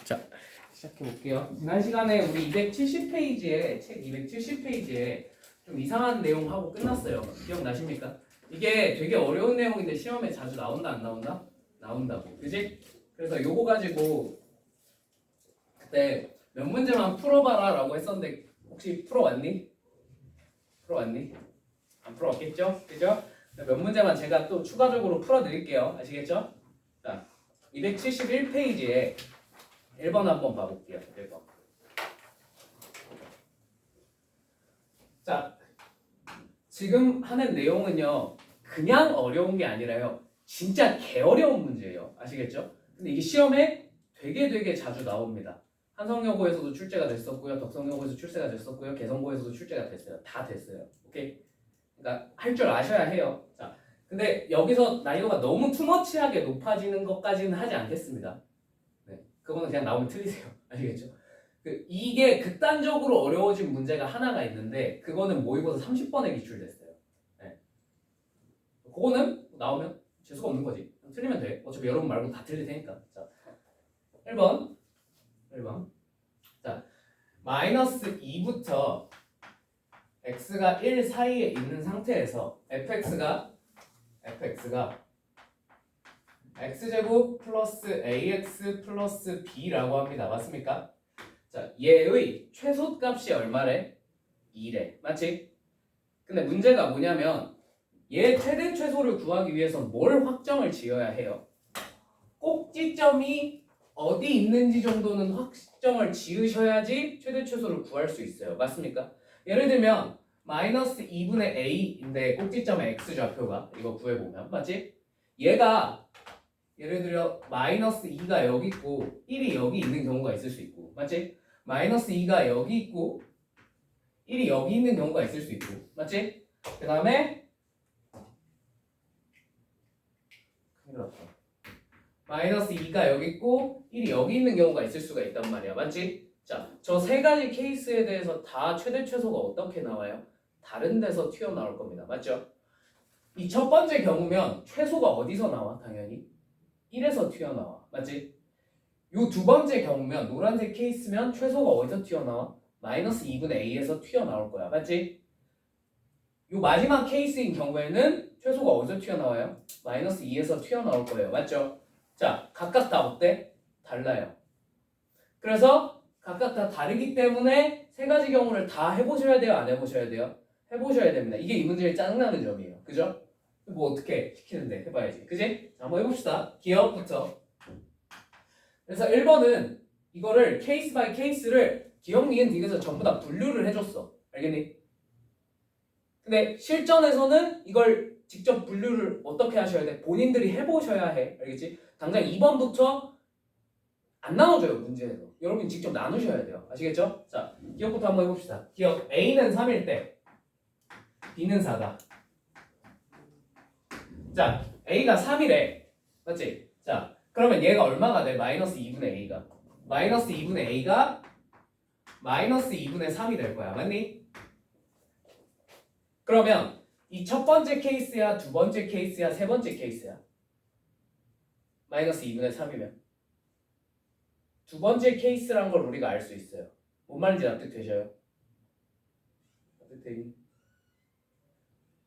자, 시작해 볼게요. 지난 시간에 우리 270페이지에 책 270페이지에 좀 이상한 내용 하고 끝났어요. 기억나십니까? 이게 되게 어려운 내용인데 시험에 자주 나온다 안 나온다? 나온다고. 그지? 그래서 요거 가지고 그때 몇 문제만 풀어봐라라고 했었는데 혹시 풀어왔니? 풀어왔니? 안 풀어왔겠죠? 그죠? 몇 문제만 제가 또 추가적으로 풀어드릴게요. 아시겠죠? 자, 271페이지에 1번 한번 봐볼게요. 1번. 자, 지금 하는 내용은요. 그냥 어려운 게 아니라요. 진짜 개어려운 문제예요. 아시겠죠? 근데 이게 시험에 되게 자주 나옵니다. 한성여고에서도 출제가 됐었고요. 덕성여고에서 출제가 됐었고요. 개성고에서도 출제가 됐어요. 다 됐어요. 오케이? 그러니까 할 줄 아셔야 해요. 자, 근데 여기서 난이도가 너무 투머치하게 높아지는 것까지는 하지 않겠습니다. 네, 그거는 그냥 나오면 틀리세요. 아시겠죠? 이게 극단적으로 어려워진 문제가 하나가 있는데 그거는 모의고사 30번에 기출됐어요. 네. 그거는 나오면 재수가 없는 거지. 틀리면 돼. 어차피 여러분 말고 다 틀릴 테니까. 자, 1번. 자, 마이너스 2부터 x가 1 사이에 있는 상태에서 fx가 x제곱 플러스 ax 플러스 b라고 합니다. 맞습니까? 자, 얘의 최소값이 얼마래? 2래. 맞지? 근데 문제가 뭐냐면 얘 최대 최소를 구하기 위해서 뭘 확정을 지어야 해요? 꼭지점이 어디 있는지 정도는 확정을 지으셔야지 최대 최소를 구할 수 있어요. 맞습니까? 예를 들면 마이너스 2분의 a인데 꼭지점의 x 좌표가 이거 구해보면 맞지? 얘가 예를 들어 마이너스 2가 여기 있고 1이 여기 있는 경우가 있을 수 있고 맞지? 마이너스 2가 여기 있고 1이 여기 있는 경우가 있을 수 있고 맞지? 그 다음에 마이너스 2가 여기 있고 1이 여기 있는 경우가 있을 수가 있단 말이야. 맞지? 자, 저 세 가지 케이스에 대해서 다 최대 최소가 어떻게 나와요? 다른 데서 튀어나올 겁니다. 맞죠? 이 첫 번째 경우면 최소가 어디서 나와? 당연히 1에서 튀어나와. 맞지? 요 두 번째 경우면 노란색 케이스면 최소가 어디서 튀어나와? 마이너스 2분의 a에서 튀어나올 거야. 맞지? 요 마지막 케이스인 경우에는 최소가 어디서 튀어나와요? 마이너스 2에서 튀어나올 거예요. 맞죠? 자, 각각 다 어때? 달라요. 그래서 각각 다 다르기 때문에 세 가지 경우를 다 해보셔야 돼요? 안 해보셔야 돼요? 해보셔야 됩니다. 이게 이 문제의 짜증나는 점이에요. 그죠? 뭐 어떻게 시키는데 해봐야지. 그지? 자, 한번 해봅시다. 기억부터. 그래서 1번은 이거를 케이스 바이 케이스를 기억, 니은, 딕에서 전부 다 분류를 해줬어. 알겠니? 근데 실전에서는 이걸 직접 분류를 어떻게 하셔야 돼? 본인들이 해보셔야 해. 알겠지? 당장 2번부터 안 나눠줘요. 문제에서. 여러분 직접 나누셔야 돼요. 아시겠죠? 자, 기억부터 한번 해봅시다. 기억. A는 3일 때 B는 4다. 자, A가 3이래. 맞지? 자, 그러면 얘가 얼마가 돼? 마이너스 2분의 A가. 마이너스 2분의 A가 마이너스 2분의 3이 될 거야. 맞니? 그러면 이 첫 번째 케이스야, 두 번째 케이스야, 세 번째 케이스야? 마이너스 2분의 3이면 두 번째 케이스란 걸 우리가 알 수 있어요. 뭔 말인지 납득되셔요? 납득되니?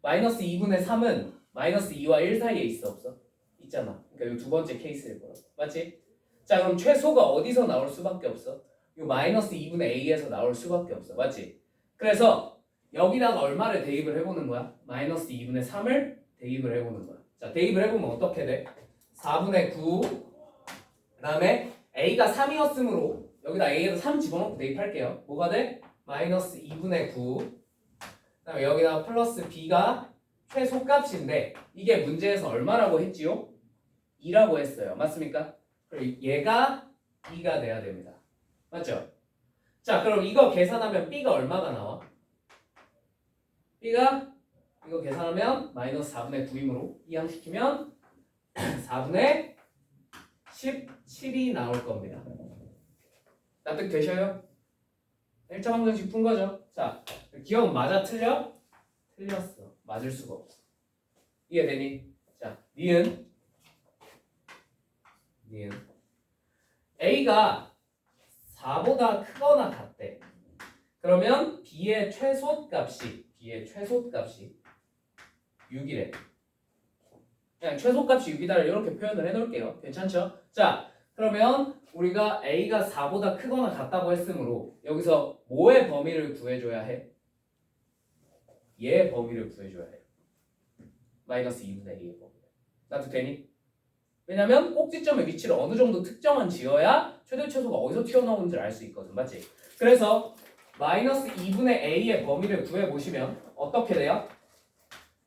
마이너스 2분의 3은 마이너스 2와 1 사이에 있어 없어? 있잖아. 그러니까 이 두 번째 케이스일 거야. 맞지? 자, 그럼 최소가 어디서 나올 수밖에 없어? 이 마이너스 2분의 a에서 나올 수밖에 없어. 맞지? 그래서 여기다가 얼마를 대입을 해보는 거야? 마이너스 2분의 3을 대입을 해보는 거야. 자, 대입을 해보면 어떻게 돼? 4분의 9. 그 다음에 a가 3이었으므로 여기다 a에서 3 집어넣고 대입할게요. 뭐가 돼? 마이너스 2분의 9. 그 다음에 여기다 플러스 b가 최소값인데 이게 문제에서 얼마라고 했지요? 2라고 했어요. 맞습니까? 그리고 얘가 2가 돼야 됩니다. 맞죠? 자, 그럼 이거 계산하면 b가 얼마가 나와? b가 이거 계산하면 마이너스 4분의 9이므로 이항시키면 4분의 17이 나올 겁니다. 납득되셔요? 1차 방정식 푼 거죠? 자, 기억 맞아 틀려? 틀렸어. 맞을 수가 없어. 이해되니? 자, 니은 A가 4보다 크거나 같대. 그러면 B의 최소값이 6이래. 그냥 최소값이 6이다를 이렇게 표현을 해놓을게요. 괜찮죠? 자, 그러면 우리가 A가 4보다 크거나 같다고 했으므로 여기서 뭐의 범위를 구해줘야 해? 얘의 범위를 구해줘야 해. 마이너스 2분의 A의 범위. 나도 되니? 왜냐면 꼭지점의 위치를 어느 정도 특정한 지어야 최대 최소가 어디서 튀어나오는지 알 수 있거든. 맞지? 그래서 마이너스 2분의 A의 범위를 구해보시면 어떻게 돼요?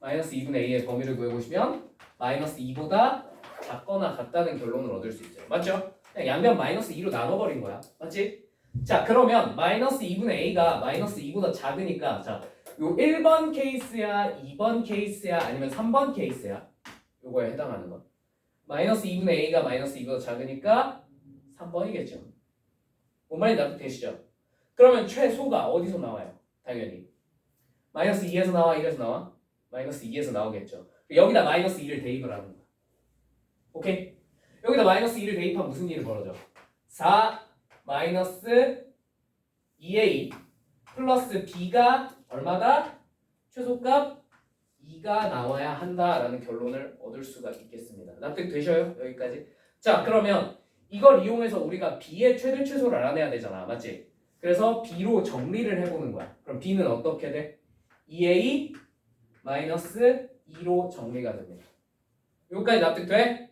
마이너스 2분의 A의 범위를 구해보시면 마이너스 2보다 작거나 같다는 결론을 얻을 수 있어요. 맞죠? 그냥 양변 마이너스 2로 나눠버린 거야. 맞지? 자, 그러면 마이너스 2분의 A가 마이너스 2보다 작으니까 자, 요 1번 케이스야, 2번 케이스야, 아니면 3번 케이스야? 요거에 해당하는 건. 마이너스 2분의 A가 마이너스 2보다 작으니까 3번이겠죠. 뭔 말인지 납득되시죠? 그러면 최소가 어디서 나와요? 당연히. 마이너스 2에서 나와, 1에서 나와? 마이너스 2에서 나오겠죠. 여기다 마이너스 2를 대입을 하는 거야. 오케이? 여기다 마이너스 2를 대입하면 무슨 일이 벌어져? 4 마이너스 2a 플러스 b가 얼마다? 최소값 2가 나와야 한다라는 결론을 얻을 수가 있겠습니다. 납득되셔요? 여기까지? 자, 그러면 이걸 이용해서 우리가 b의 최대 최소를 알아내야 되잖아. 맞지? 그래서 b로 정리를 해보는 거야. 그럼 b는 어떻게 돼? 2a 마이너스 2로 정리가 됩니다. 여기까지 납득돼?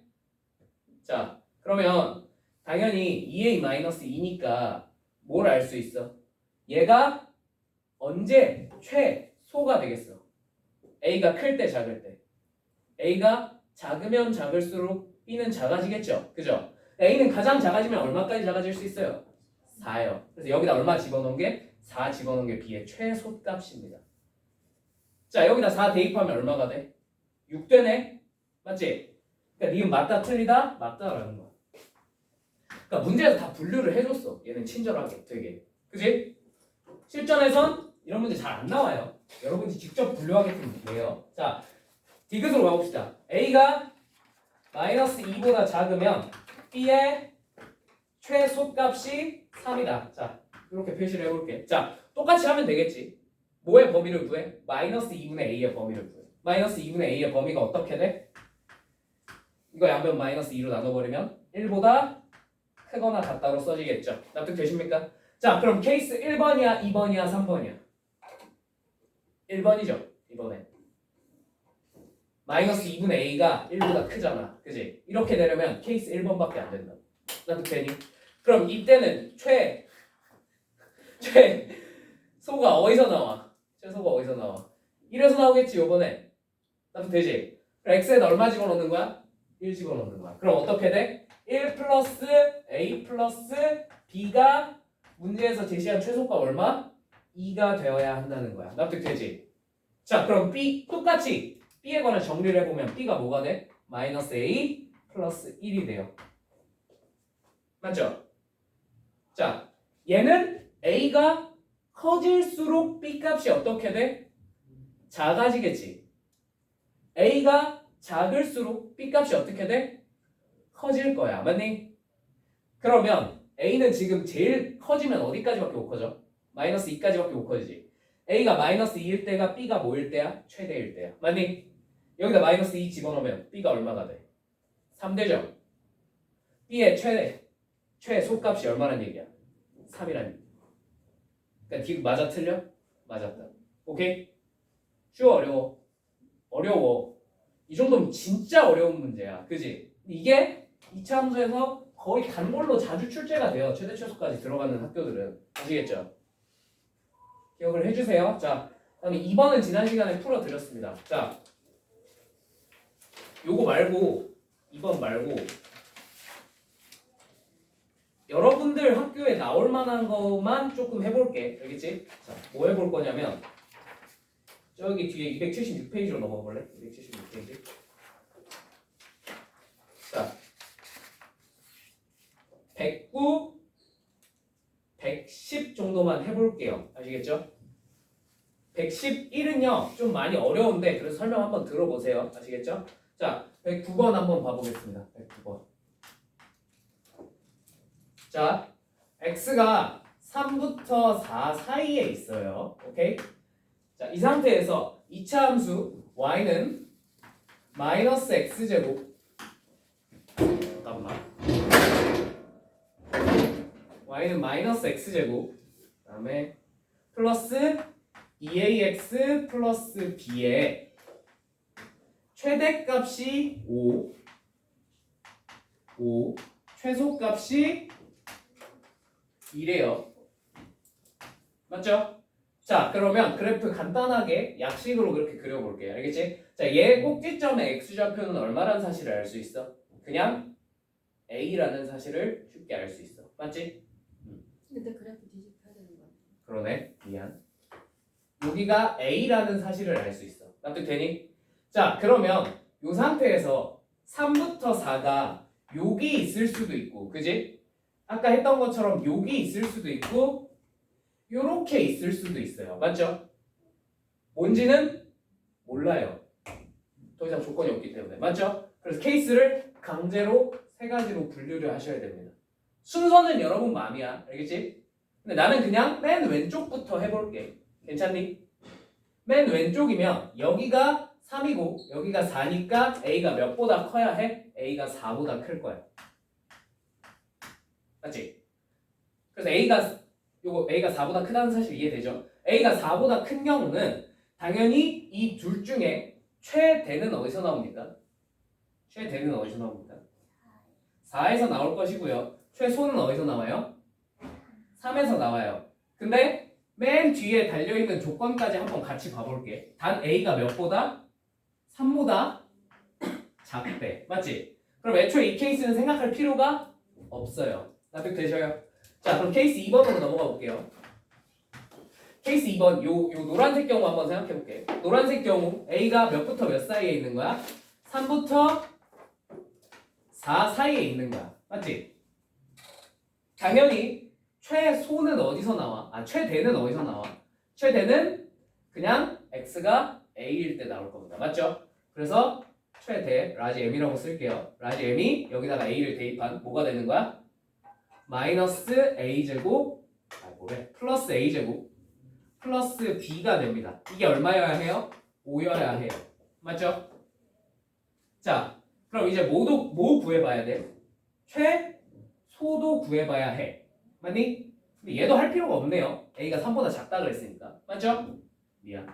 자, 그러면 당연히 2a 마이너스 2니까 뭘 알 수 있어? 얘가 언제 최소가 되겠어? a가 클 때 작을 때. a가 작으면 작을수록 b는 작아지겠죠? 그죠? a는 가장 작아지면 얼마까지 작아질 수 있어요? 4요. 그래서 여기다 얼마 집어넣은 게? 4 집어넣은 게 b의 최소값입니다. 자, 여기다 4 대입하면 얼마가 돼? 6 되네? 맞지? 그러니까 니은 맞다 틀리다? 맞다라는 거야. 그러니까 문제에서 다 분류를 해줬어. 얘는 친절하게 되게. 그지? 실전에선 이런 문제 잘 안 나와요. 여러분이 직접 분류하게끔 돼요. 자, 디귿으로 가봅시다. A가 마이너스 2보다 작으면 B의 최소값이 3이다. 자, 이렇게 표시를 해볼게. 자, 똑같이 하면 되겠지. 뭐의 범위를 구해? 마이너스 2분의 A의 범위를 구해. 마이너스 2분의 A의 범위가 어떻게 돼? 이거 양변 마이너스 2로 나눠버리면 1보다 크거나 같다로 써지겠죠. 납득되십니까? 자, 그럼 케이스 1번이야, 2번이야, 3번이야? 1번이죠. 이번에 마이너스 2분의 A가 1보다 크잖아. 그지? 이렇게 되려면 케이스 1번밖에 안 된다. 납득되니? 그럼 이때는 최소가 어디서 나와? 최소가 어디서 나와? 1에서 나오겠지 요번에. 납득되지? 그럼 x에다 얼마 집어넣는 거야? 1 집어넣는 거야. 그럼 어떻게 돼? 1 플러스 a 플러스 b가 문제에서 제시한 최소가 얼마? 2가 되어야 한다는 거야. 납득되지? 자, 그럼 b 똑같이 b에 관한 정리를 해보면 b가 뭐가 돼? 마이너스 a 플러스 1이 돼요. 맞죠? 자, 얘는 a가 커질수록 b 값이 어떻게 돼? 작아지겠지. a가 작을수록 b 값이 어떻게 돼? 커질 거야. 맞니? 그러면 a는 지금 제일 커지면 어디까지밖에 못 커져? 마이너스 2까지밖에 못 커지지. a가 마이너스 2일 때가 b가 뭐일 때야? 최대일 때야. 맞니? 여기다 마이너스 2 집어넣으면 b가 얼마가 돼? 3 되죠? b의 최소값이 얼마란 얘기야? 3이란 얘기야. 그러니까 뒤 맞아 틀려? 맞았다. 오케이? 쉬워 어려워? 어려워. 이 정도면 진짜 어려운 문제야. 그지? 이게 2차 함수에서 거의 단골로 자주 출제가 돼요. 최대 최소까지 들어가는 학교들은. 아시겠죠? 기억을 해주세요. 자, 그다음에 2번은 지난 시간에 풀어드렸습니다. 자, 요거 말고 2번 말고 여러분들 학교에 나올 만한 것만 조금 해볼게. 알겠지? 자, 뭐 해볼 거냐면 저기 뒤에 276페이지로 넘어가 볼래? 276페이지. 자, 109, 110 정도만 해볼게요. 아시겠죠? 111은요 좀 많이 어려운데 그래서 설명 한번 들어보세요. 아시겠죠? 자, 109번 한번 봐보겠습니다. 109번. 자, x가 3부터 4 사이에 있어요. 오케이? 자, 이 상태에서 2차 함수 y는 마이너스 x제곱 잠깐만 y는 마이너스 x제곱 그 다음에 플러스 2ax 플러스 b의 최대값이 5 최소값이 2래요. 맞죠? 자, 그러면 그래프 간단하게 약식으로 그렇게 그려볼게요. 알겠지? 자, 얘 꼭지점의 x좌표는 얼마라는 사실을 알 수 있어? 그냥 a라는 사실을 쉽게 알 수 있어. 맞지? 근데 그래프 뒤집혀야 되는 거 같아. 그러네. 미안. 여기가 a라는 사실을 알 수 있어. 납득되니? 자, 그러면 이 상태에서 3부터 4가 여기 있을 수도 있고, 그지? 아까 했던 것처럼 여기 있을 수도 있고 요렇게 있을 수도 있어요. 맞죠? 뭔지는 몰라요. 더 이상 조건이 없기 때문에. 맞죠? 그래서 케이스를 강제로 세 가지로 분류를 하셔야 됩니다. 순서는 여러분 마음이야. 알겠지? 근데 나는 그냥 맨 왼쪽부터 해볼게. 괜찮니? 맨 왼쪽이면 여기가 3이고 여기가 4니까 A가 몇보다 커야 해? A가 4보다 클 거야. 맞지? 그래서 A가 4보다 크다는 사실 이해되죠? A가 4보다 큰 경우는 당연히 이 둘 중에 최대는 어디서 나옵니까? 최대는 어디서 나옵니까? 4에서 나올 것이고요. 최소는 어디서 나와요? 3에서 나와요. 근데 맨 뒤에 달려있는 조건까지 한번 같이 봐볼게. 단 A가 몇보다? 3보다 작대. 맞지? 그럼 애초에 이 케이스는 생각할 필요가 없어요. 납득되셔요? 자, 그럼 케이스 2번으로 넘어가 볼게요. 케이스 2번, 요 노란색 경우 한번 생각해 볼게. 노란색 경우 A가 몇부터 몇 사이에 있는 거야? 3부터 4 사이에 있는 거야. 맞지? 당연히 최소는 어디서 나와? 최대는 어디서 나와? 최대는 그냥 X가 A일 때 나올 겁니다. 맞죠? 그래서 최대, 라지 M이라고 쓸게요. 라지 M이 여기다가 A를 대입한 뭐가 되는 거야? 마이너스 A제곱, 플러스 A제곱, 플러스 B가 됩니다. 이게 얼마여야 해요? 5여야 해요. 맞죠? 자, 그럼 이제 뭐 구해봐야 돼? 최소도 구해봐야 해. 맞니? 근데 얘도 할 필요가 없네요. A가 3보다 작다 그랬으니까. 맞죠? 미안.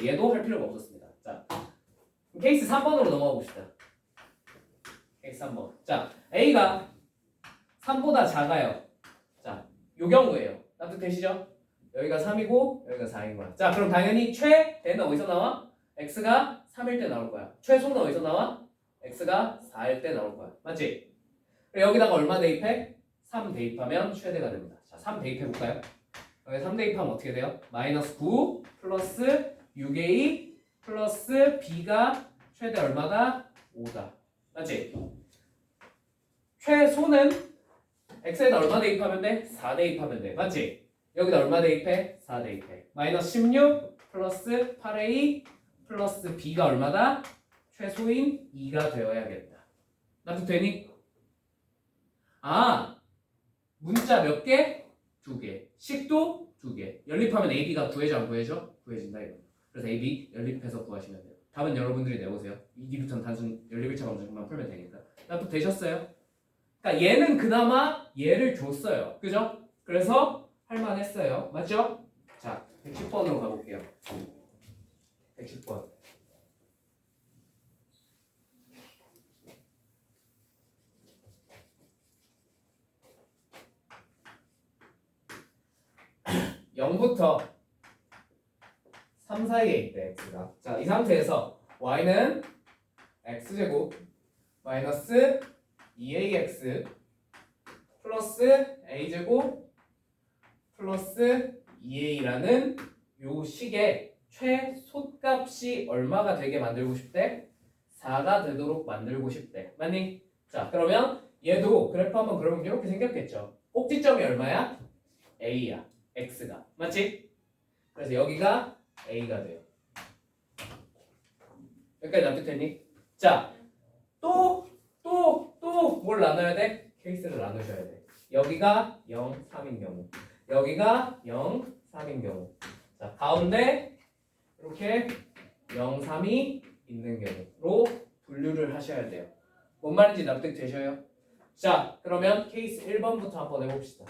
얘도 할 필요가 없었습니다. 자, 그럼 케이스 3번으로 넘어가 봅시다. 케이스 3번. 자, A가 3보다 작아요. 자, 요 경우예요. 납득되시죠? 여기가 3이고 여기가 4인 거야. 자, 그럼 당연히 최대는 어디서 나와? X가 3일 때 나올 거야. 최소는 어디서 나와? X가 4일 때 나올 거야. 맞지? 그럼 여기다가 얼마 대입해? 3 대입하면 최대가 됩니다. 자, 3 대입해 볼까요? 여기 3 대입하면 어떻게 돼요? 마이너스 9 플러스 6A 플러스 B가 최대 얼마다? 5다. 맞지? 최소는 X에다 얼마 대입하면 돼? 4 대입하면 돼. 맞지? 여기다 얼마 대입해? 4 대입해. 마이너스 16 플러스 8A 플러스 B가 얼마다? 최소인 2가 되어야겠다. 납득되니? 문자 몇 개? 2개. 식도 2개. 연립하면 AB가 구해져 안 구해져? 구해진다 이거. 그래서 AB 연립해서 구하시면 돼요. 답은 여러분들이 내보세요. 이 뒤부터는 단순 연립 1차 검증만 풀면 되니까. 납득되셨어요? 그러니까 얘는 그나마 얘를 줬어요. 그죠? 그래서 할만했어요. 맞죠? 자, 110번으로 가볼게요. 110번. (0부터) 3 사이에 있대 x가. 자, 이 상태에서 y는 x제곱 마이너스 2ax 플러스 a제곱 플러스 2a라는 요 식의 최소값이 얼마가 되게 만들고 싶대? 4가 되도록 만들고 싶대. 맞니? 자, 그러면 얘도 그래프 한번 그려보면 이렇게 생겼겠죠. 꼭지점이 얼마야? a야. x가. 맞지? 그래서 여기가 a가 돼요. 여기까지 납득됐니? 자, 또 뭘 나눠야 돼? 케이스를 나누셔야 돼. 여기가 0, 3인 경우, 여기가 0, 3인 경우. 자, 가운데 이렇게 0, 3이 있는 경우로 분류를 하셔야 돼요. 뭔 말인지 납득되셔요? 자, 그러면 케이스 1번부터 한번 해봅시다.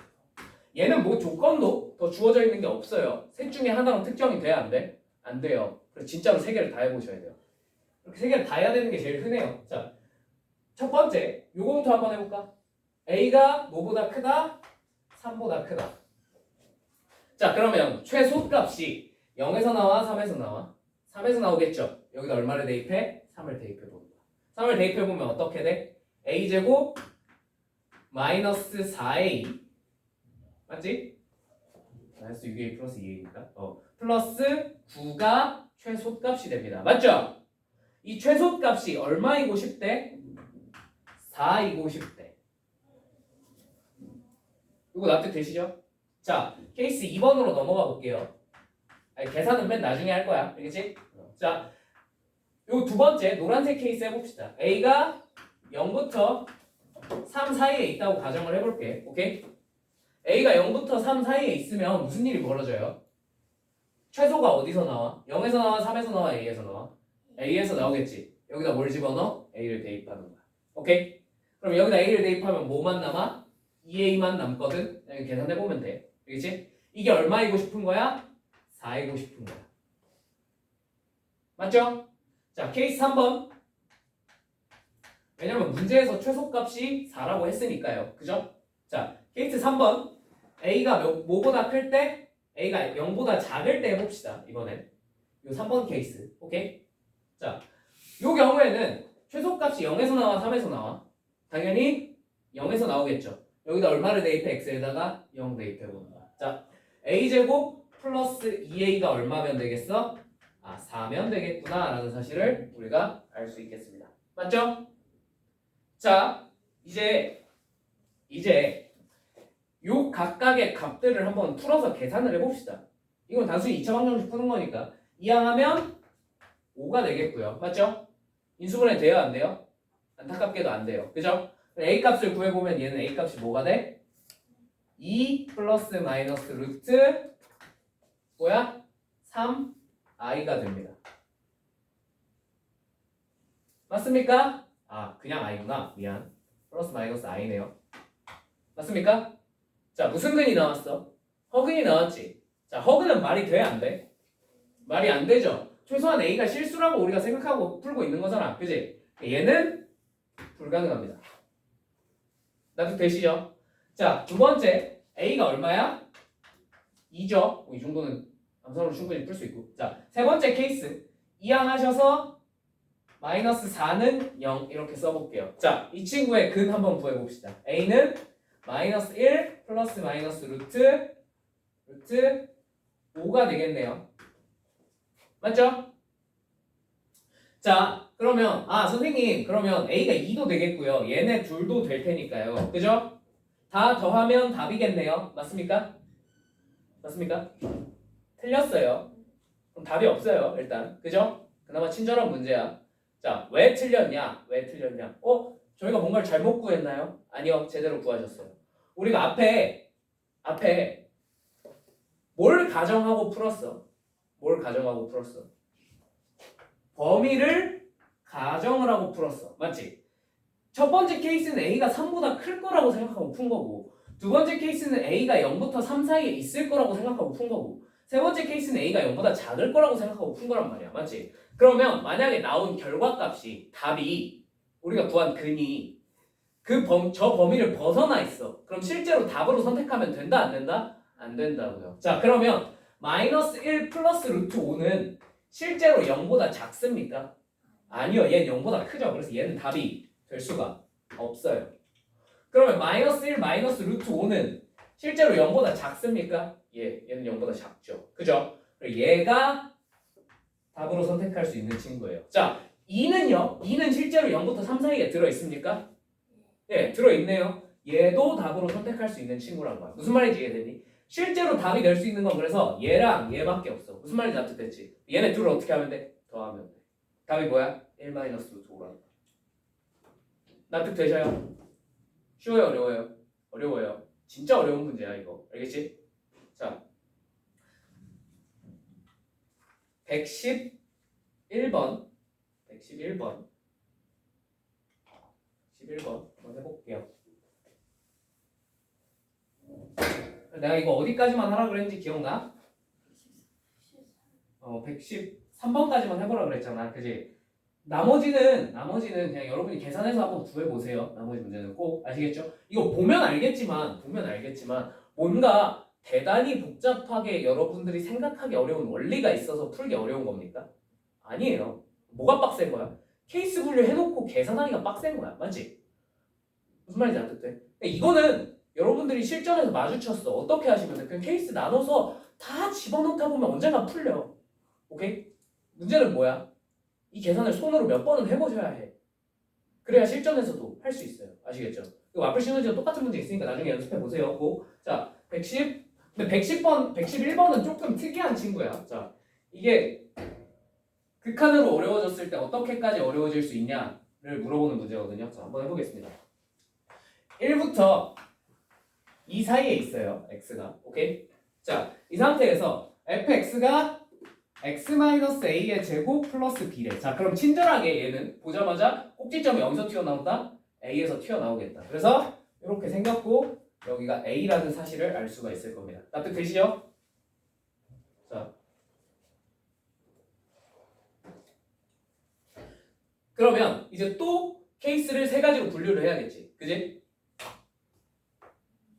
얘는 뭐 조건도 더 주어져 있는 게 없어요. 셋 중에 하나로 특정이 돼야 안 돼? 안 돼요. 그래서 진짜로 세 개를 다 해보셔야 돼요. 이렇게 세 개를 다 해야 되는 게 제일 흔해요. 자, 첫 번째, 요거부터 한번 해볼까? A가 뭐보다 크다? 3보다 크다. 자, 그러면 최소값이 0에서 나와? 3에서 나와? 3에서 나오겠죠? 여기다 얼마를 대입해? 3을 대입해봅니다. 3을 대입해보면 어떻게 돼? A제곱 마이너스 4A 맞지? 마이너스 6A 플러스 2A니까 플러스 9가 최소값이 됩니다. 맞죠? 이 최소값이 얼마이고 싶대? 4이고 싶대. 이거 납득되시죠? 자, 케이스 2번으로 넘어가 볼게요. 아니, 계산은 맨 나중에 할 거야. 알겠지? 자, 요 두 번째 노란색 케이스 해봅시다. A가 0부터 3 사이에 있다고 가정을 해볼게. 오케이? A가 0부터 3 사이에 있으면 무슨 일이 벌어져요? 최소가 어디서 나와? 0에서 나와? 3에서 나와? A에서 나와? A에서 나오겠지. 여기다 뭘 집어넣어? A를 대입하는 거야. 오케이? 그럼 여기다 A를 대입하면 뭐만 남아? 2A만 남거든? 여기 계산해보면 돼. 알겠지? 이게 얼마이고 싶은 거야? 4이고 싶은 거야. 맞죠? 자, 케이스 3번. 왜냐면 문제에서 최소값이 4라고 했으니까요. 그죠? 자, 케이스 3번. A가 뭐보다 클 때? A가 0보다 작을 때 해봅시다. 이번엔. 요 3번 케이스. 오케이? 자, 요 경우에는 최소값이 0에서 나와? 3에서 나와? 당연히 0에서 나오겠죠. 여기다 얼마를 대입해? X에다가 0 대입해보는 거야. 자, A제곱 플러스 2A가 얼마면 되겠어? 4면 되겠구나 라는 사실을 우리가 알 수 있겠습니다. 맞죠? 자, 이제 요 각각의 값들을 한번 풀어서 계산을 해봅시다. 이건 단순히 2차 방정식 푸는 거니까 이항하면 5가 되겠고요. 맞죠? 인수분해 돼요? 안 돼요? 안타깝게도 안 돼요. 그죠? A 값을 구해보면 얘는 A 값이 뭐가 돼? 2 플러스 마이너스 루트 뭐야? 3i가 됩니다. 맞습니까? 그냥 i구나. 미안. 플러스 마이너스 i네요. 맞습니까? 자, 무슨 근이 나왔어? 허근이 나왔지. 자, 허근은 말이 돼? 안 돼? 말이 안 되죠. 최소한 A가 실수라고 우리가 생각하고 풀고 있는 거잖아. 그지? 얘는 불가능합니다. 납득되시죠? 자, 두 번째 A가 얼마야? 2죠. 이 정도는 암산으로 충분히 풀 수 있고. 자, 세 번째 케이스 이항하셔서 마이너스 4는 0 이렇게 써볼게요. 자, 이 친구의 근 한번 구해봅시다. A는 마이너스 1 플러스 마이너스 루트 5가 되겠네요. 맞죠? 자, 그러면 선생님 그러면 A가 2도 되겠고요. 얘네 둘도 될 테니까요. 그죠? 다 더하면 답이겠네요. 맞습니까? 맞습니까? 틀렸어요. 그럼 답이 없어요. 일단. 그죠? 그나마 친절한 문제야. 자, 왜 틀렸냐? 왜 틀렸냐? 저희가 뭔가를 잘못 구했나요? 아니요. 제대로 구하셨어요. 우리가 앞에 뭘 가정하고 풀었어? 뭘 가정하고 풀었어? 범위를 가정을 하고 풀었어. 맞지? 첫 번째 케이스는 A가 3보다 클 거라고 생각하고 푼 거고, 두 번째 케이스는 A가 0부터 3 사이에 있을 거라고 생각하고 푼 거고, 세 번째 케이스는 A가 0보다 작을 거라고 생각하고 푼 거란 말이야. 맞지? 그러면 만약에 나온 결과값이 답이 우리가 구한 근이 저 범위를 벗어나 있어. 그럼 실제로 답으로 선택하면 된다 안 된다? 안 된다고요. 자, 그러면 마이너스 1 플러스 루트 5는 실제로 0보다 작습니까? 아니요. 얘는 0보다 크죠. 그래서 얘는 답이 될 수가 없어요. 그러면 마이너스 1 마이너스 루트 5는 실제로 0보다 작습니까? 얘는 0보다 작죠. 그죠? 그리고 얘가 답으로 선택할 수 있는 친구예요. 자, 2는요? 2는 실제로 0부터 3 사이에 들어있습니까? 예, 들어있네요. 얘도 답으로 선택할 수 있는 친구란 거야. 무슨 말인지 이해되니? 실제로 답이 될 수 있는 건 그래서 얘랑 얘밖에 없어. 무슨 말인지 납득됐지? 얘네 둘을 어떻게 하면 돼? 더하면 돼. 답이 뭐야? 1 마이너스 루트 5라는 거야. 납득되셔요? 쉬워요? 어려워요? 어려워요. 진짜 어려운 문제야 이거. 알겠지? 자, 111번 11번 한번 해볼게요. 내가 이거 어디까지만 하라 그랬는지 기억나? 113번까지만 해보라 그랬잖아. 그지? 나머지는 그냥 여러분이 계산해서 한번 구해보세요. 나머지 문제는 꼭 아시겠죠? 이거 보면 알겠지만 뭔가 대단히 복잡하게 여러분들이 생각하기 어려운 원리가 있어서 풀기 어려운 겁니까? 아니에요. 뭐가 빡센 거야? 케이스 분류 해놓고 계산하기가 빡센 거야. 맞지? 무슨 말인지 안 듣대? 이거는 여러분들이 실전에서 마주쳤어. 어떻게 하시면 돼? 그냥 케이스 나눠서 다 집어넣다 보면 언젠가 풀려. 오케이? 문제는 뭐야? 이 계산을 손으로 몇 번은 해보셔야 해. 그래야 실전에서도 할 수 있어요. 아시겠죠? 이거 와플 시너지와 똑같은 문제 있으니까 나중에 연습해 보세요. 고. 자, 111번은 조금 특이한 친구야. 자, 이게 극한으로 어려워졌을 때 어떻게까지 어려워질 수 있냐를 물어보는 문제거든요. 자, 한번 해보겠습니다. 1부터 2 사이에 있어요. x가. 오케이? 자, 이 상태에서 fx가 x-a의 제곱 플러스 b래. 자, 그럼 친절하게 얘는 보자마자 꼭지점이 여기서 튀어나온다? a에서 튀어나오겠다. 그래서 이렇게 생겼고 여기가 a라는 사실을 알 수가 있을 겁니다. 납득되시죠? 자, 그러면 이제 또 케이스를 세 가지로 분류를 해야겠지. 그지?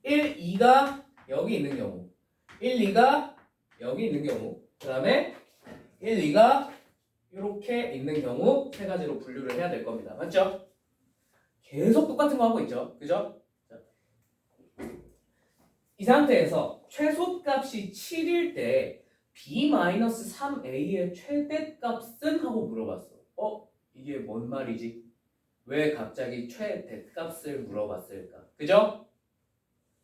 1, 2가 여기 있는 경우 1, 2가 여기 있는 경우 그 다음에 1, 2가 이렇게 있는 경우 세 가지로 분류를 해야 될 겁니다. 맞죠? 계속 똑같은 거 하고 있죠. 그죠? 자, 이 상태에서 최소값이 7일 때 b-3a의 최대값은? 하고 물어봤어. 이게 뭔 말이지? 왜 갑자기 최대값을 물어봤을까? 그죠?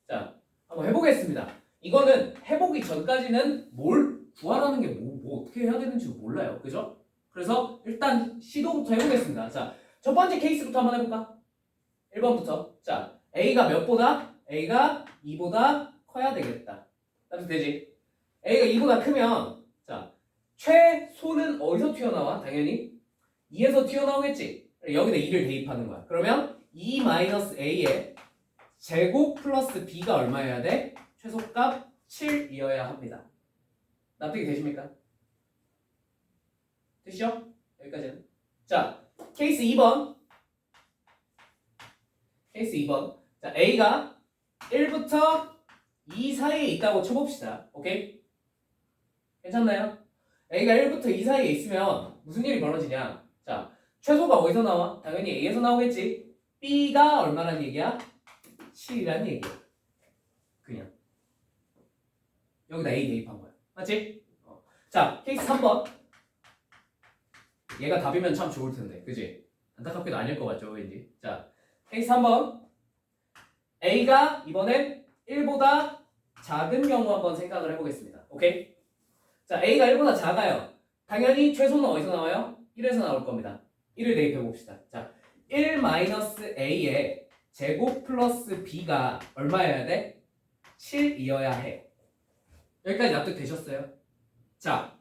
자, 한번 해보겠습니다. 이거는 해보기 전까지는 뭘 구하라는 게 뭐 어떻게 해야 되는지 몰라요. 그죠? 그래서 일단 시도부터 해보겠습니다. 자, 첫 번째 케이스부터 한번 해볼까? 1번부터. 자, A가 몇보다? A가 2보다 커야 되겠다. 되지? A가 2보다 크면 자, 최소는 어디서 튀어나와? 당연히 2에서 튀어나오겠지? 여기다 2를 대입하는 거야. 그러면 2-A의 제곱 플러스 B가 얼마여야 돼? 최소값 7이어야 합니다. 납득이 되십니까? 되시죠? 여기까지는. 자, 케이스 2번. 자, A가 1부터 2 사이에 있다고 쳐봅시다. 오케이? 괜찮나요? A가 1부터 2 사이에 있으면 무슨 일이 벌어지냐? 자, 최소가 어디서 나와? 당연히 A에서 나오겠지. B가 얼마란 얘기야? 7이란 얘기야. 그냥 여기다 A 대입한 거야. 맞지? 자, 케이스 3번. 얘가 답이면 참 좋을 텐데, 그지? 안타깝게도 아닐 것 같죠, 왠지. 자, 케이스 3번. A가 이번엔 1보다 작은 경우 한번 생각을 해보겠습니다. 오케이? 자, A가 1보다 작아요. 당연히 최소는 어디서 나와요? 1에서 나올 겁니다. 1을 대입해 봅시다. 자, 1-A의 제곱 플러스 B가 얼마여야 돼? 7이어야 해. 여기까지 납득되셨어요? 자,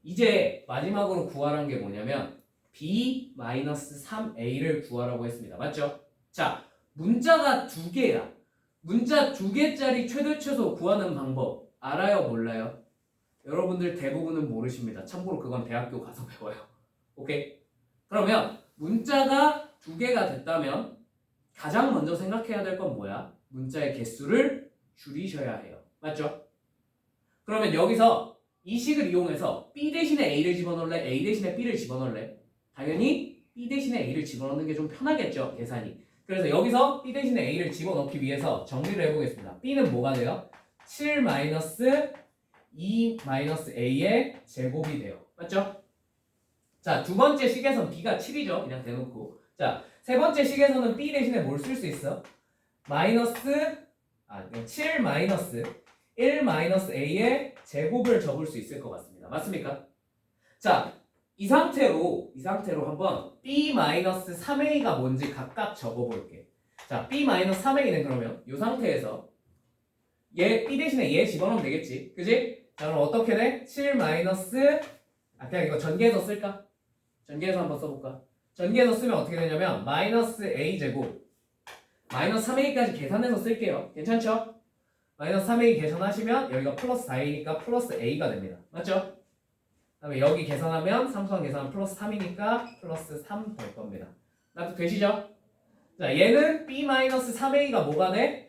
이제 마지막으로 구하라는 게 뭐냐면 B-3A를 구하라고 했습니다. 맞죠? 자, 문자가 두 개야. 문자 두 개짜리 최대 최소 구하는 방법 알아요? 몰라요? 여러분들 대부분은 모르십니다. 참고로 그건 대학교 가서 배워요. 오케이? 그러면 문자가 두 개가 됐다면 가장 먼저 생각해야 될 건 뭐야? 문자의 개수를 줄이셔야 해요. 맞죠? 그러면 여기서 이 식을 이용해서 B 대신에 A를 집어넣을래? A 대신에 B를 집어넣을래? 당연히 B 대신에 A를 집어넣는 게 좀 편하겠죠, 계산이. 그래서 여기서 B 대신에 A를 집어넣기 위해서 정리를 해보겠습니다. B는 뭐가 돼요? 7-2-A의 제곱이 돼요. 맞죠? 자, 두 번째 식에선 B가 7이죠. 그냥 대놓고. 자, 세 번째 식에서는 B 대신에 뭘 쓸 수 있어? 1-A의 제곱을 적을 수 있을 것 같습니다. 맞습니까? 자, 이 상태로 한번 B-3A가 뭔지 각각 적어볼게. 자, B-3A는 그러면 이 상태에서 얘 B 대신에 얘 집어넣으면 되겠지. 그지? 자 그럼 어떻게 돼? 7 마이너스 그냥 이거 전개해서 쓸까? 전개해서 한번 써볼까? 전개해서 쓰면 어떻게 되냐면 마이너스 A 제곱 마이너스 3A까지 계산해서 쓸게요. 괜찮죠? 마이너스 3A 계산하시면 여기가 플러스 4A니까 플러스 A가 됩니다. 맞죠? 그다음에 여기 계산하면 상수항 계산하면 플러스 3이니까 플러스 3 될 겁니다. 납득 되시죠? 자 얘는 B 마이너스 3A가 뭐가 돼?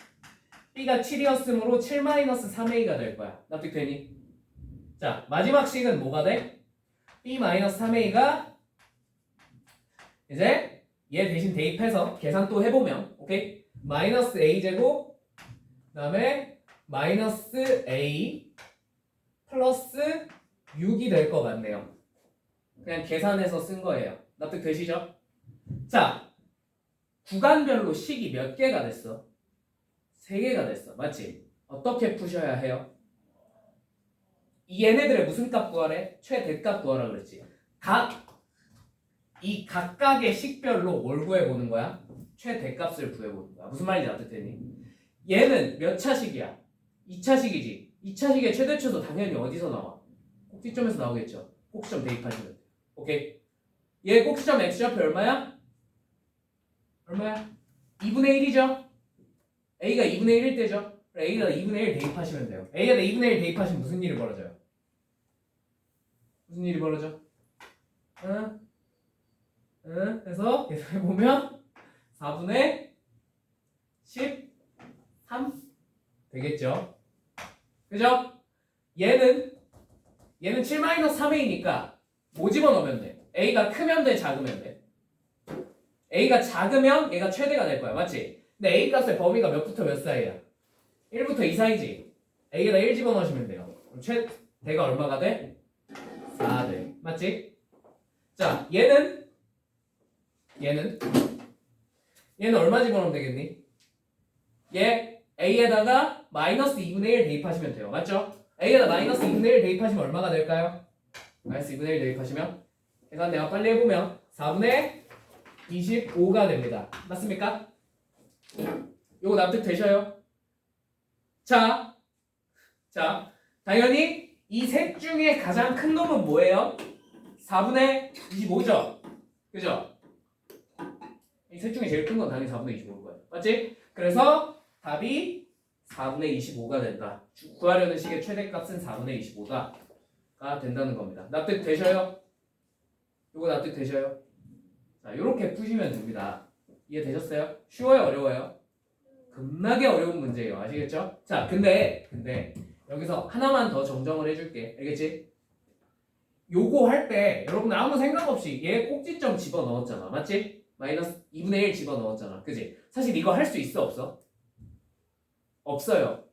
B가 7이었으므로 7 마이너스 3A가 될 거야. 납득 되니? 자 마지막 식은 뭐가 돼? B 마이너스 3A가 이제 얘 대신 대입해서 계산 또 해보면 오케이? 마이너스 A 제곱 그 다음에 마이너스 A 플러스 6이 될 것 같네요. 그냥 계산해서 쓴 거예요. 납득 되시죠? 자 구간별로 식이 몇 개가 됐어? 3개가 됐어. 맞지? 어떻게 푸셔야 해요? 이 얘네들의 무슨 값 구하래? 최대값 구하라 그랬지. 이 각각의 식별로 뭘 구해보는 거야? 최대값을 구해보는 거야. 무슨 말인지 납득되니? 얘는 몇 차식이야? 2차식이지. 2차식의 최대초도 당연히 어디서 나와? 꼭지점에서 나오겠죠. 꼭지점 대입하시면 돼. 오케이? 얘 꼭지점 x좌표 얼마야? 얼마야? 2분의 1이죠? a가 2분의 1일 때죠? a가 2분의 1 대입하시면 돼요. a에다 2분의 1 대입하시면 무슨 일이 벌어져요? 무슨 일이 벌어져? 응? 그래서 계산해보면 4분의 13 되겠죠? 그죠? 얘는 7-3A니까 뭐 집어넣으면 돼? A가 크면 돼? 작으면 돼? A가 작으면 얘가 최대가 될 거야. 맞지? 근데 A 값의 범위가 몇부터 몇 사이야? 1부터 2 사이지? A에다 1 집어넣으시면 돼요. 그럼 최대가 얼마가 돼? 4 돼. 맞지? 자, 얘는 얼마 집어넣으면 되겠니? 얘 A에다가 마이너스 2분의 1 대입하시면 돼요. 맞죠? A에다 마이너스 2분의 1 대입하시면 얼마가 될까요? 마이너스 2분의 1 대입하시면 계산 내가 빨리 해보면 4분의 25가 됩니다. 맞습니까? 요거 납득 되셔요? 자, 당연히 이 셋 중에 가장 큰 놈은 뭐예요? 4분의 25죠? 그죠? 이 셋 중에 제일 큰 건 당연히 4분의 25일 거예요. 맞지? 그래서 답이 4분의 25가 된다. 구하려는 식의 최대값은 4분의 25가 된다는 겁니다. 납득 되셔요? 요거 납득 되셔요? 자, 요렇게 푸시면 됩니다. 이해되셨어요? 쉬워요? 어려워요? 겁나게 어려운 문제예요. 아시겠죠? 자, 근데 여기서 하나만 더 정정을 해줄게. 알겠지? 요거 할 때 여러분들 아무 생각 없이 얘 꼭지점 집어넣었잖아. 맞지? 마이너스 2분의 1 집어넣었잖아. 그지? 사실 이거 할 수 있어? 없어? 없어요.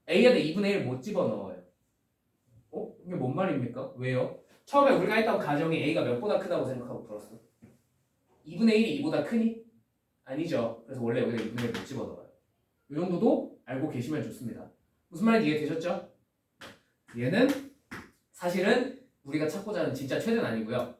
A에다 2분의 1 못 집어넣어요. 이게 뭔 말입니까? 왜요? 처음에 우리가 했던 가정이 A가 몇보다 크다고 생각하고 풀었어. 2분의 1이 2보다 크니? 아니죠. 그래서 원래 여기다 2분의 1 못 집어넣어요. 이 정도도 알고 계시면 좋습니다. 무슨 말인지 이해되셨죠? 얘는 사실은 우리가 찾고자 하는 진짜 최대는 아니고요.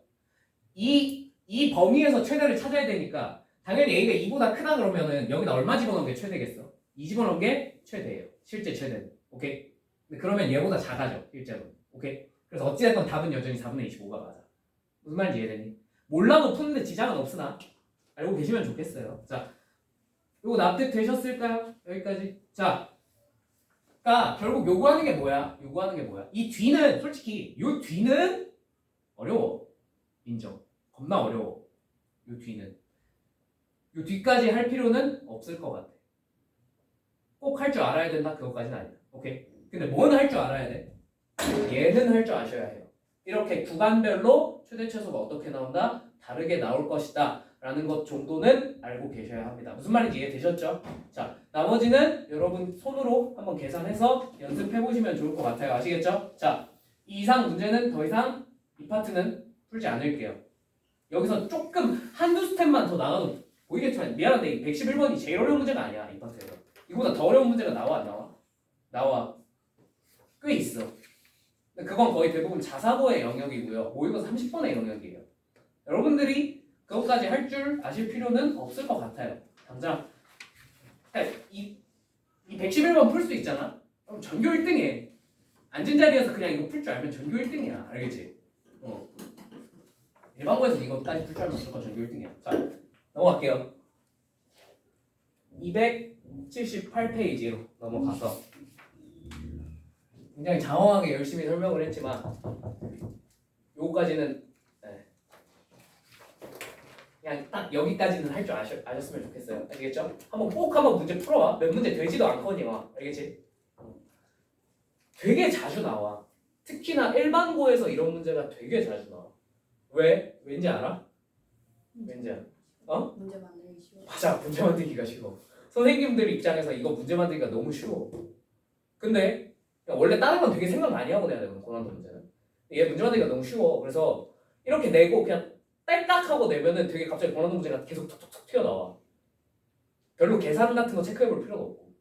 이 범위에서 최대를 찾아야 되니까 당연히 A가 2보다 크다 그러면은 여기다 얼마 집어넣은 게 최대겠어? 2 집어넣은 게 최대예요. 실제 최대는. 오케이? 근데 그러면 얘보다 작아져. 실제로. 오케이? 그래서 어찌됐건 답은 여전히 4분의 25가 맞아. 무슨 말인지 이해되니? 몰라도 푸는데 지장은 없으나 알고 계시면 좋겠어요. 자, 요거 납득 되셨을까요? 여기까지. 자, 그러니까 결국 요구하는 게 뭐야? 이 뒤는 솔직히 요 뒤는 어려워. 인정. 겁나 어려워. 요 뒤는. 요 뒤까지 할 필요는 없을 것 같아. 꼭 할 줄 알아야 된다? 그것까지는 아니다. 오케이? 근데 뭐는 할 줄 알아야 돼? 얘는 할 줄 아셔야 해요. 이렇게 구간별로 최대 최소가 어떻게 나온다? 다르게 나올 것이다 라는 것 정도는 알고 계셔야 합니다. 무슨 말인지 이해되셨죠? 자, 나머지는 여러분 손으로 한번 계산해서 연습해 보시면 좋을 것 같아요. 아시겠죠? 자, 이 이상 문제는 더 이상 이 파트는 풀지 않을게요. 여기서 조금 한두 스텝만 더 나가도 보이겠지만 미안한데 이 111번이 제일 어려운 문제가 아니야. 이 파트에서. 이보다 더 어려운 문제가 나와 안 나와? 나와. 꽤 있어. 근데 그건 거의 대부분 자사고의 영역이고요. 모의고 30번의 영역이에요. 여러분들이 그것까지 할 줄 아실 필요는 없을 것 같아요. 당장 그러니까 이 111번 풀 수 있잖아. 그럼 전교 1등해. 앉은 자리에서 그냥 이거 풀 줄 알면 전교 1등이야. 알겠지? 일반고에서 이거까지 풀 줄 알면 무조건 전교 1등이야. 자, 넘어갈게요. 278페이지로 넘어가서 굉장히 장황하게 열심히 설명을 했지만 요거까지는 그냥 딱 여기까지는 할 줄 아셨으면 좋겠어요. 알겠죠? 한번 문제 풀어봐. 몇 문제 되지도 않거니와. 알겠지? 되게 자주 나와. 특히나 일반고에서 이런 문제가 되게 자주 나와. 왜? 왠지 알아? 왠지 알아? 문제 만들기 쉬워. 맞아. 문제 만들기가 쉬워. 선생님들 입장에서 이거 문제 만들기가 너무 쉬워. 근데 원래 다른 건 되게 생각 많이 하고 내야 되거든. 고난도 문제는. 얘 문제 만들기가 너무 쉬워. 그래서 이렇게 내고 그냥 딸깍 하고 내면은 되게 갑자기 고난도 문제가 계속 툭툭툭 튀어나와. 별로 계산 같은 거 체크해볼 필요도 없고.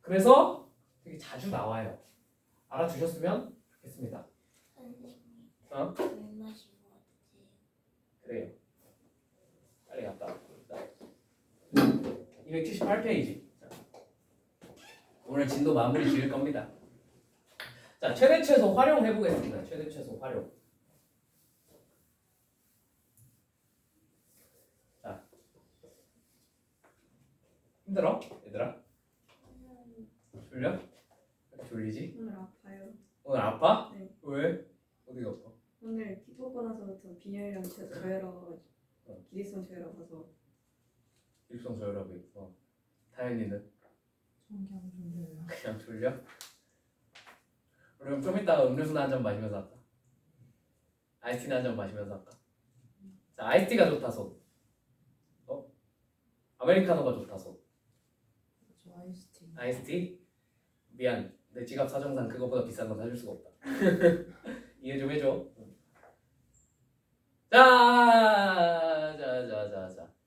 그래서 되게 자주 나와요. 알아두셨으면 좋겠습니다. 선생님. 어? 물 마시고 왔지. 그래요. 빨리 갔다 와. 278페이지. 오늘 진도 마무리 지을 겁니다. 자, 최대 최소 활용해 보겠습니다. 최대 최소 활용. 자, 힘들어? 얘들아? 졸려? 왜 이렇게 졸리지? 오늘 아파요. 오늘 아파? 네. 왜? 어디가 아파? 오늘 기 뽑고 나서부터 빈혈이랑 저혈압, 기립성 저혈압 와서 일성 저혈압이 있어. 다현이는? 그냥 졸려요. 그냥 졸려? 그럼 좀 이따가 음료수나 한 잔 마시면서 할까? 아이스티나 한 잔 마시면서 할까? 자, 아이스티가 좋다 손. 아메리카노가 좋다 손. 저 아이스티. 아이스티? 미안, 내 지갑 사정상 그거보다 비싼 건 사줄 수가 없다. 이해 좀 해줘.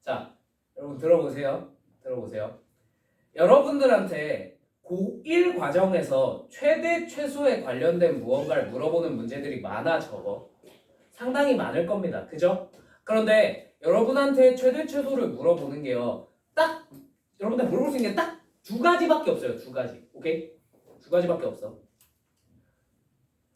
자, 여러분 들어보세요. 여러분들한테 고1 과정에서 최대 최소에 관련된 무언가를 물어보는 문제들이 많아져. 상당히 많을 겁니다. 그죠? 그런데 여러분한테 최대 최소를 물어보는 게요. 딱 여러분들 물어볼 수 있는 게 딱 두 가지밖에 없어요. 두 가지. 오케이? 두 가지밖에 없어.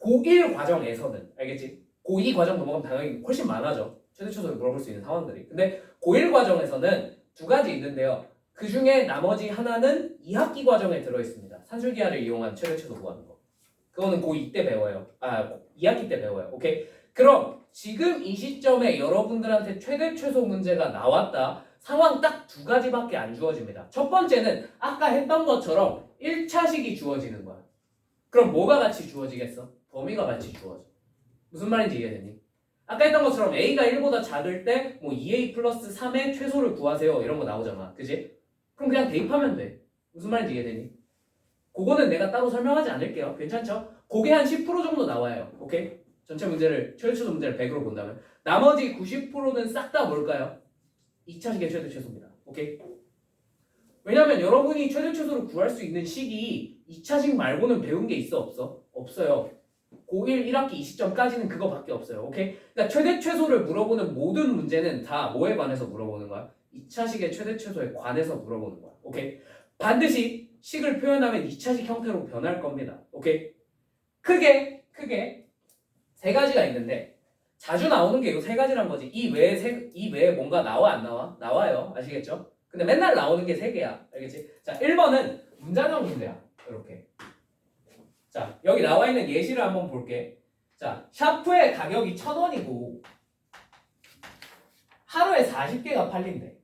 고1 과정에서는 알겠지? 고2 과정 넘어가면 당연히 훨씬 많아져. 최대 최소를 물어볼 수 있는 상황들이. 근데 고1 과정에서는 두 가지 있는데요. 그 중에 나머지 하나는 2학기 과정에 들어있습니다. 산술기하를 이용한 최대 최소 구하는 거. 그거는 고2 때 배워요. 2학기 때 배워요. 오케이? 그럼 지금 이 시점에 여러분들한테 최대 최소 문제가 나왔다. 상황 딱 두 가지밖에 안 주어집니다. 첫 번째는 아까 했던 것처럼 1차식이 주어지는 거야. 그럼 뭐가 같이 주어지겠어? 범위가 같이 주어져. 무슨 말인지 이해되니? 아까 했던 것처럼 A가 1보다 작을 때 뭐 2A 플러스 3의 최소를 구하세요. 이런 거 나오잖아. 그지? 그럼 그냥 대입하면 돼. 무슨 말인지 이해되니? 그거는 내가 따로 설명하지 않을게요. 괜찮죠? 그게 한 10% 정도 나와요. 오케이? 전체 문제를, 최대 최소 문제를 100으로 본다면 나머지 90%는 싹 다 뭘까요? 2차식의 최대 최소입니다. 오케이? 왜냐면 여러분이 최대 최소를 구할 수 있는 식이 2차식 말고는 배운 게 있어 없어? 없어요. 고1 1학기 이 시점까지는 그거밖에 없어요. 오케이? 그러니까 최대 최소를 물어보는 모든 문제는 다 뭐에 관해서 물어보는 거야? 2차식의 최대 최소에 관해서 물어보는 거야. 오케이? 반드시 식을 표현하면 2차식 형태로 변할 겁니다. 오케이? 크게 세 가지가 있는데 자주 나오는 게 이 세 가지란 거지. 이 외에 뭔가 나와 안 나와? 나와요. 아시겠죠? 근데 맨날 나오는 게 세 개야. 알겠지? 자, 1번은 문장형 문제야. 이렇게. 자, 여기 나와 있는 예시를 한번 볼게. 자, 샤프의 가격이 1,000원이고 하루에 40개가 팔린대.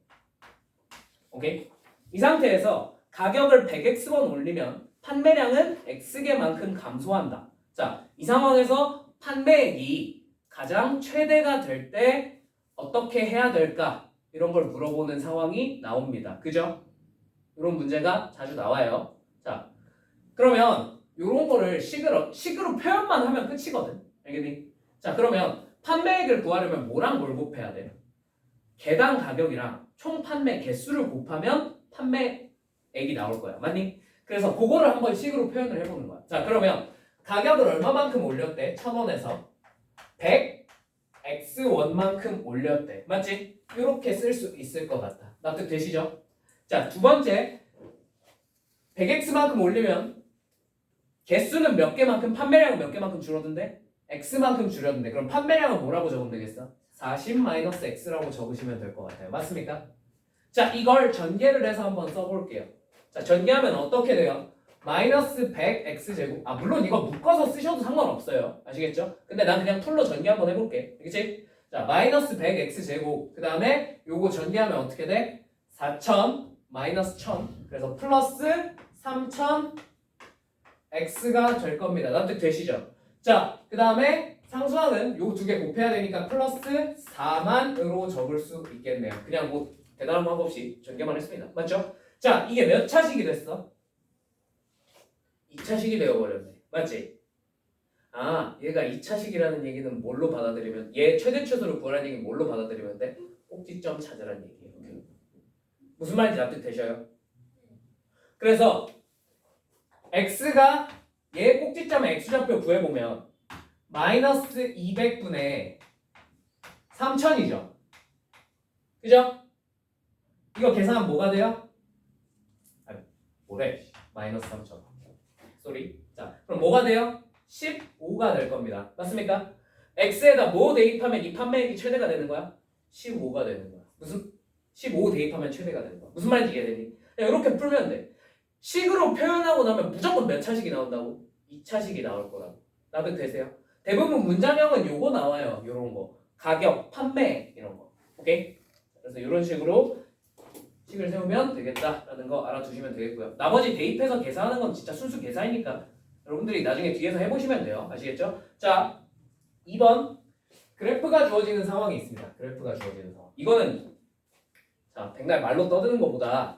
오케이? 이 상태에서 가격을 100x번 올리면 판매량은 x개만큼 감소한다. 자, 이 상황에서 판매액이 가장 최대가 될 때 어떻게 해야 될까? 이런 걸 물어보는 상황이 나옵니다. 그죠? 이런 문제가 자주 나와요. 자, 그러면 이런 거를 식으로 표현만 하면 끝이거든. 알겠니? 자, 그러면 판매액을 구하려면 뭐랑 뭘 곱해야 돼? 개당 가격이랑 총 판매 개수를 곱하면 판매액이 나올 거야. 맞니? 그래서 그거를 한번 식으로 표현을 해보는 거야. 자, 그러면 가격을 얼마만큼 올렸대? 1,000원에서 100x1만큼 올렸대. 맞지? 이렇게 쓸 수 있을 것 같다. 납득되시죠? 자, 두 번째 100x만큼 올리면 개수는 몇 개만큼, 판매량은 몇 개만큼 줄어든대? x만큼 줄였는데 그럼 판매량은 뭐라고 적으면 되겠어? 40-x라고 적으시면 될 것 같아요. 맞습니까? 자, 이걸 전개를 해서 한번 써볼게요. 자, 전개하면 어떻게 돼요? 마이너스 100x제곱. 아, 물론 이거 묶어서 쓰셔도 상관없어요. 아시겠죠? 근데 난 그냥 풀로 전개 한번 해볼게. 그치? 자, 마이너스 100x제곱. 그 다음에 요거 전개하면 어떻게 돼? 4000 마이너스 1000. 그래서 플러스 3000 x가 될 겁니다. 납득 되시죠? 자, 그 다음에 상수항은 요 두 개 곱해야 되니까 플러스 4만으로 적을 수 있겠네요. 그냥 뭐 대단한 방법 없이 전개만 했습니다. 맞죠? 자, 이게 몇 차식이 됐어? 2차식이 되어버렸네. 맞지? 아, 얘가 2차식이라는 얘기는 뭘로 받아들이면, 얘 최대 최소를 구하라는 얘기는 뭘로 받아들이면 돼? 꼭지점 찾으라는 얘기예요. 오케이. 무슨 말인지 납득되셔요? 그래서 x가 얘 꼭지점의 x좌표 구해보면 마이너스 200분의 3000이죠. 그죠? 이거 계산하면 뭐가 돼요? 아, 뭐래? 마이너스 3000. 쏘리. 자, 그럼 뭐가 돼요? 15가 될 겁니다. 맞습니까? x에다 뭐 대입하면 이 판매액이 최대가 되는 거야? 15가 되는 거야. 무슨? 15 대입하면 최대가 되는 거야. 무슨 말인지 이해되니? 이렇게 풀면 돼. 식으로 표현하고 나면 무조건 몇 차식이 나온다고? 2차식이 나올 거라고. 납득 되세요? 대부분 문장형은 요거 나와요. 요런 거. 가격, 판매 이런 거. 오케이? 그래서 이런 식으로 식을 세우면 되겠다라는 거 알아두시면 되겠고요. 나머지 대입해서 계산하는 건 진짜 순수 계산이니까 여러분들이 나중에 뒤에서 해보시면 돼요. 아시겠죠? 자, 2번 그래프가 주어지는 상황이 있습니다. 그래프가 주어지는 상황. 이거는 자, 백날 말로 떠드는 것보다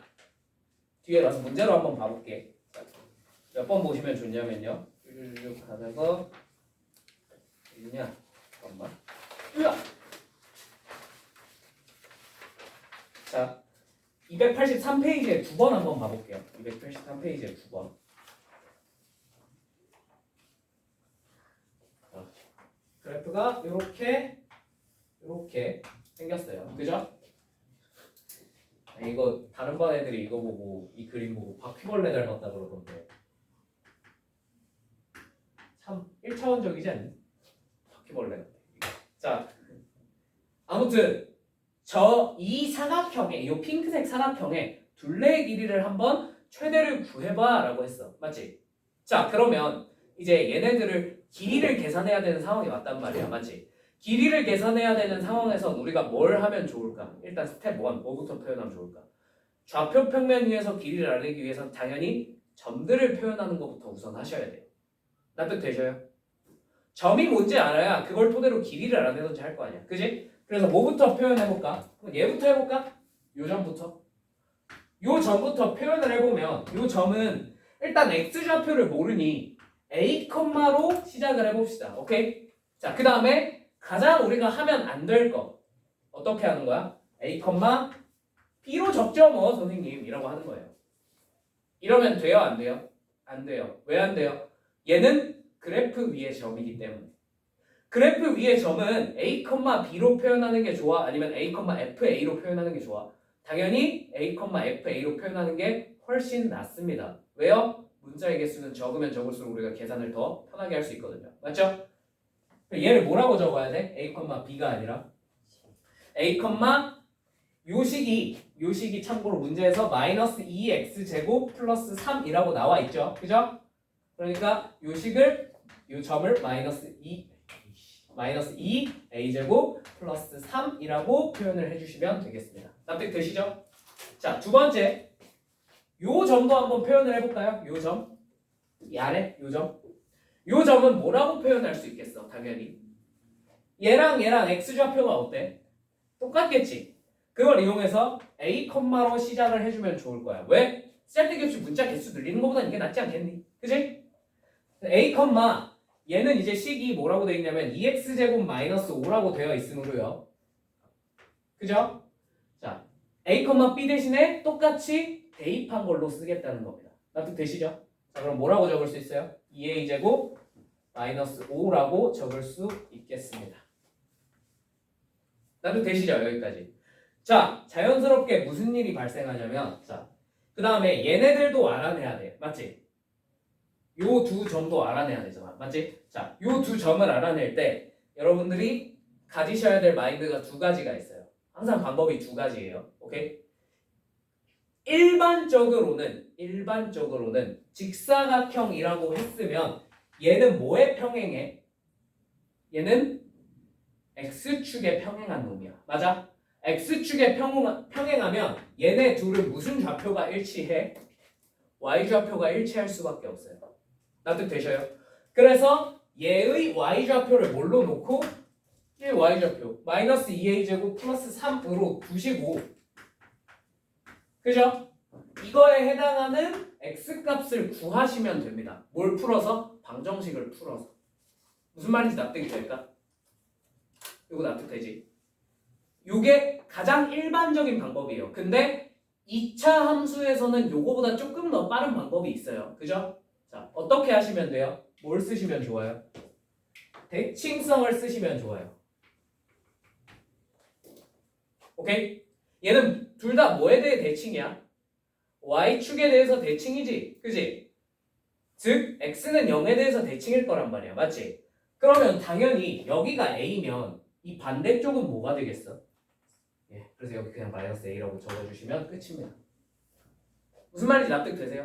뒤에 가서 문제로 한번 봐볼게. 몇 번 보시면 좋냐면요. 쭉 가다가 어디냐? 잠깐만. 으악! 자, 283페이지에 두 번 한번 봐볼게요. 283페이지에 두 번. 그래프가 이렇게 생겼어요. 그죠? 이거 다른 반 애들이 이거 보고 이 그림 보고 바퀴벌레 닮았다 그러던데 참 1차원적이지 않니? 바퀴벌레 같아. 자, 아무튼 이 사각형의 이 핑크색 사각형의 둘레의 길이를 한번 최대를 구해봐 라고 했어. 맞지? 자, 그러면 이제 얘네들을 길이를 계산해야 되는 상황이 왔단 말이야. 맞지? 길이를 계산해야 되는 상황에서 우리가 뭘 하면 좋을까? 일단 스텝 1 뭐부터 표현하면 좋을까? 좌표 평면 위에서 길이를 알리기 위해서는 당연히 점들을 표현하는 것부터 우선 하셔야 돼요. 납득 되셔요? 점이 뭔지 알아야 그걸 토대로 길이를 알아내든지 할 거 아니야. 그지? 그래서 뭐부터 표현해볼까? 얘부터 해볼까? 요 점부터. 요 점부터 표현을 해보면 요 점은 일단 x좌표를 모르니 a, 로 시작을 해봅시다. 오케이? 자, 그 다음에 가장 우리가 하면 안 될 거 어떻게 하는 거야? a, b로 적죠 뭐 선생님 이라고 하는 거예요. 이러면 돼요 안 돼요? 안 돼요. 왜 안 돼요? 얘는 그래프 위의 점이기 때문에. 그래프 위의 점은 a, b로 표현하는 게 좋아? 아니면 a, fa로 표현하는 게 좋아? 당연히 a, fa로 표현하는 게 훨씬 낫습니다. 왜요? 문자의 개수는 적으면 적을수록 우리가 계산을 더 편하게 할 수 있거든요. 맞죠? 얘를 뭐라고 적어야 돼? a, b가 아니라 a, 요 식이 참고로 문제에서 마이너스 2x제곱 플러스 3이라고 나와 있죠. 그죠? 그러니까 요 식을 요 점을 마이너스 2a제곱 플러스 3이라고 표현을 해주시면 되겠습니다. 납득 되시죠? 자, 두 번째 요 점도 한번 표현을 해볼까요? 요 점, 이 아래 요 점. 요 점은 뭐라고 표현할 수 있겠어? 당연히 얘랑 x좌표가 어때? 똑같겠지? 그걸 이용해서 a,로 시작을 해주면 좋을 거야. 왜? 쓸데기 없이 문자 개수 늘리는 것보다 이게 낫지 않겠니? 그치? a, 얘는 이제 식이 뭐라고 되어 있냐면 2x제곱 마이너스 5라고 되어 있으므로요. 그죠? 자, a, b 대신에 똑같이 대입한 걸로 쓰겠다는 겁니다. 납득 되시죠? 자, 그럼 뭐라고 적을 수 있어요? 2a제곱 마이너스 5라고 적을 수 있겠습니다. 납득 되시죠? 여기까지. 자, 자연스럽게 무슨 일이 발생하냐면 자, 그 다음에 얘네들도 알아내야 돼. 맞지? 요 두 점도 알아내야 되잖아. 맞지? 자, 요 두 점을 알아낼 때 여러분들이 가지셔야 될 마인드가 두 가지가 있어요. 항상 방법이 두 가지예요. 오케이? 일반적으로는 직사각형이라고 했으면 얘는 뭐에 평행해? 얘는 x축에 평행한 놈이야. 맞아? x축에 평행하면 얘네 둘은 무슨 좌표가 일치해? y좌표가 일치할 수밖에 없어요. 납득되셔요? 그래서 얘의 y좌표를 뭘로 놓고 1y좌표 마이너스 2a제곱 플러스 3으로 두시고, 그죠? 이거에 해당하는 x값을 구하시면 됩니다. 뭘 풀어서? 방정식을 풀어서. 무슨 말인지 납득이 될까? 이거 납득되지? 이게 가장 일반적인 방법이에요. 근데 2차 함수에서는 요거보다 조금 더 빠른 방법이 있어요. 그죠? 자, 어떻게 하시면 돼요? 뭘 쓰시면 좋아요? 대칭성을 쓰시면 좋아요. 오케이? 얘는 둘 다 뭐에 대해 대칭이야? y축에 대해서 대칭이지. 그지? 즉 x는 0에 대해서 대칭일 거란 말이야. 맞지? 그러면 당연히 여기가 a면 이 반대쪽은 뭐가 되겠어? 예, 그래서 여기 그냥 마이너스 a라고 적어주시면 끝입니다. 무슨 말인지 납득되세요?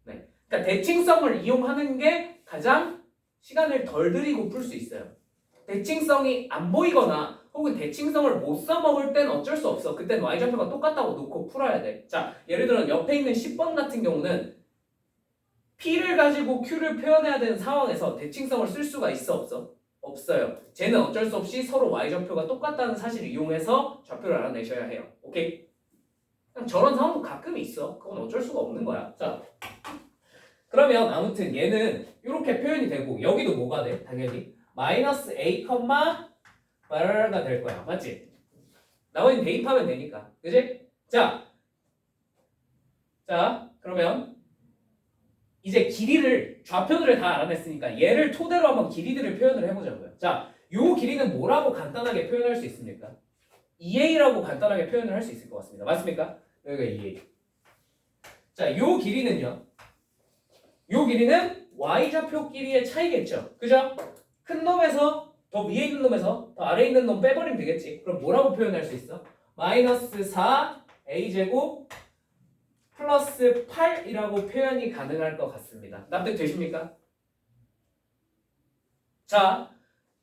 네. 그러니까 대칭성을 이용하는 게 가장 시간을 덜 들이고 풀 수 있어요. 대칭성이 안 보이거나 혹은 대칭성을 못 써먹을 땐 어쩔 수 없어. 그땐 y좌표가 똑같다고 놓고 풀어야 돼. 자, 예를 들어 옆에 있는 10번 같은 경우는 p를 가지고 q를 표현해야 되는 상황에서 대칭성을 쓸 수가 있어 없어? 없어요. 쟤는 어쩔 수 없이 서로 y좌표가 똑같다는 사실을 이용해서 좌표를 알아내셔야 해요. 오케이? 그냥 저런 상황도 가끔 있어. 그건 어쩔 수가 없는 거야. 자, 그러면 아무튼 얘는 이렇게 표현이 되고 여기도 뭐가 돼? 당연히 마이너스 a, 가 될 거야. 맞지? 나머지는 대입하면 되니까. 그지? 자, 그러면 이제 길이를 좌표들을 다 알아냈으니까 얘를 토대로 한번 길이들을 표현을 해보자고요. 자, 요 길이는 뭐라고 간단하게 표현할 수 있습니까? 2a라고 간단하게 표현을 할 수 있을 것 같습니다. 맞습니까? 여기가 2a. 자, 요 길이는요. 요 길이는 y좌표 길이의 차이겠죠. 그죠? 큰 놈에서 더 위에 있는 놈에서 더 아래에 있는 놈 빼버리면 되겠지. 그럼 뭐라고 표현할 수 있어? 마이너스 4 a제곱 플러스 8이라고 표현이 가능할 것 같습니다. 납득되십니까? 자,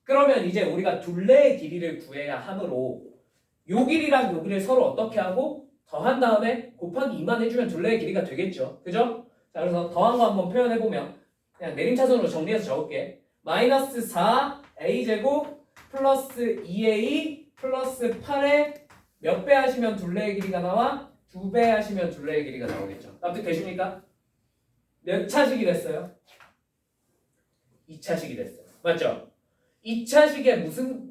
그러면 이제 우리가 둘레의 길이를 구해야 하므로 요 길이랑 요 길이를 서로 어떻게 하고 더한 다음에 곱하기 2만 해주면 둘레의 길이가 되겠죠. 그죠? 자, 그래서 더한 거 한번 표현해보면 그냥 내림차순으로 정리해서 적을게. 마이너스 4 a제곱 플러스 2a 플러스 8에 몇 배 하시면 둘레의 길이가 나와? 2배 하시면 둘레의 길이가 나오겠죠. 납득되십니까? 몇 차식이 됐어요? 2차식이 됐어요. 맞죠? 2차식에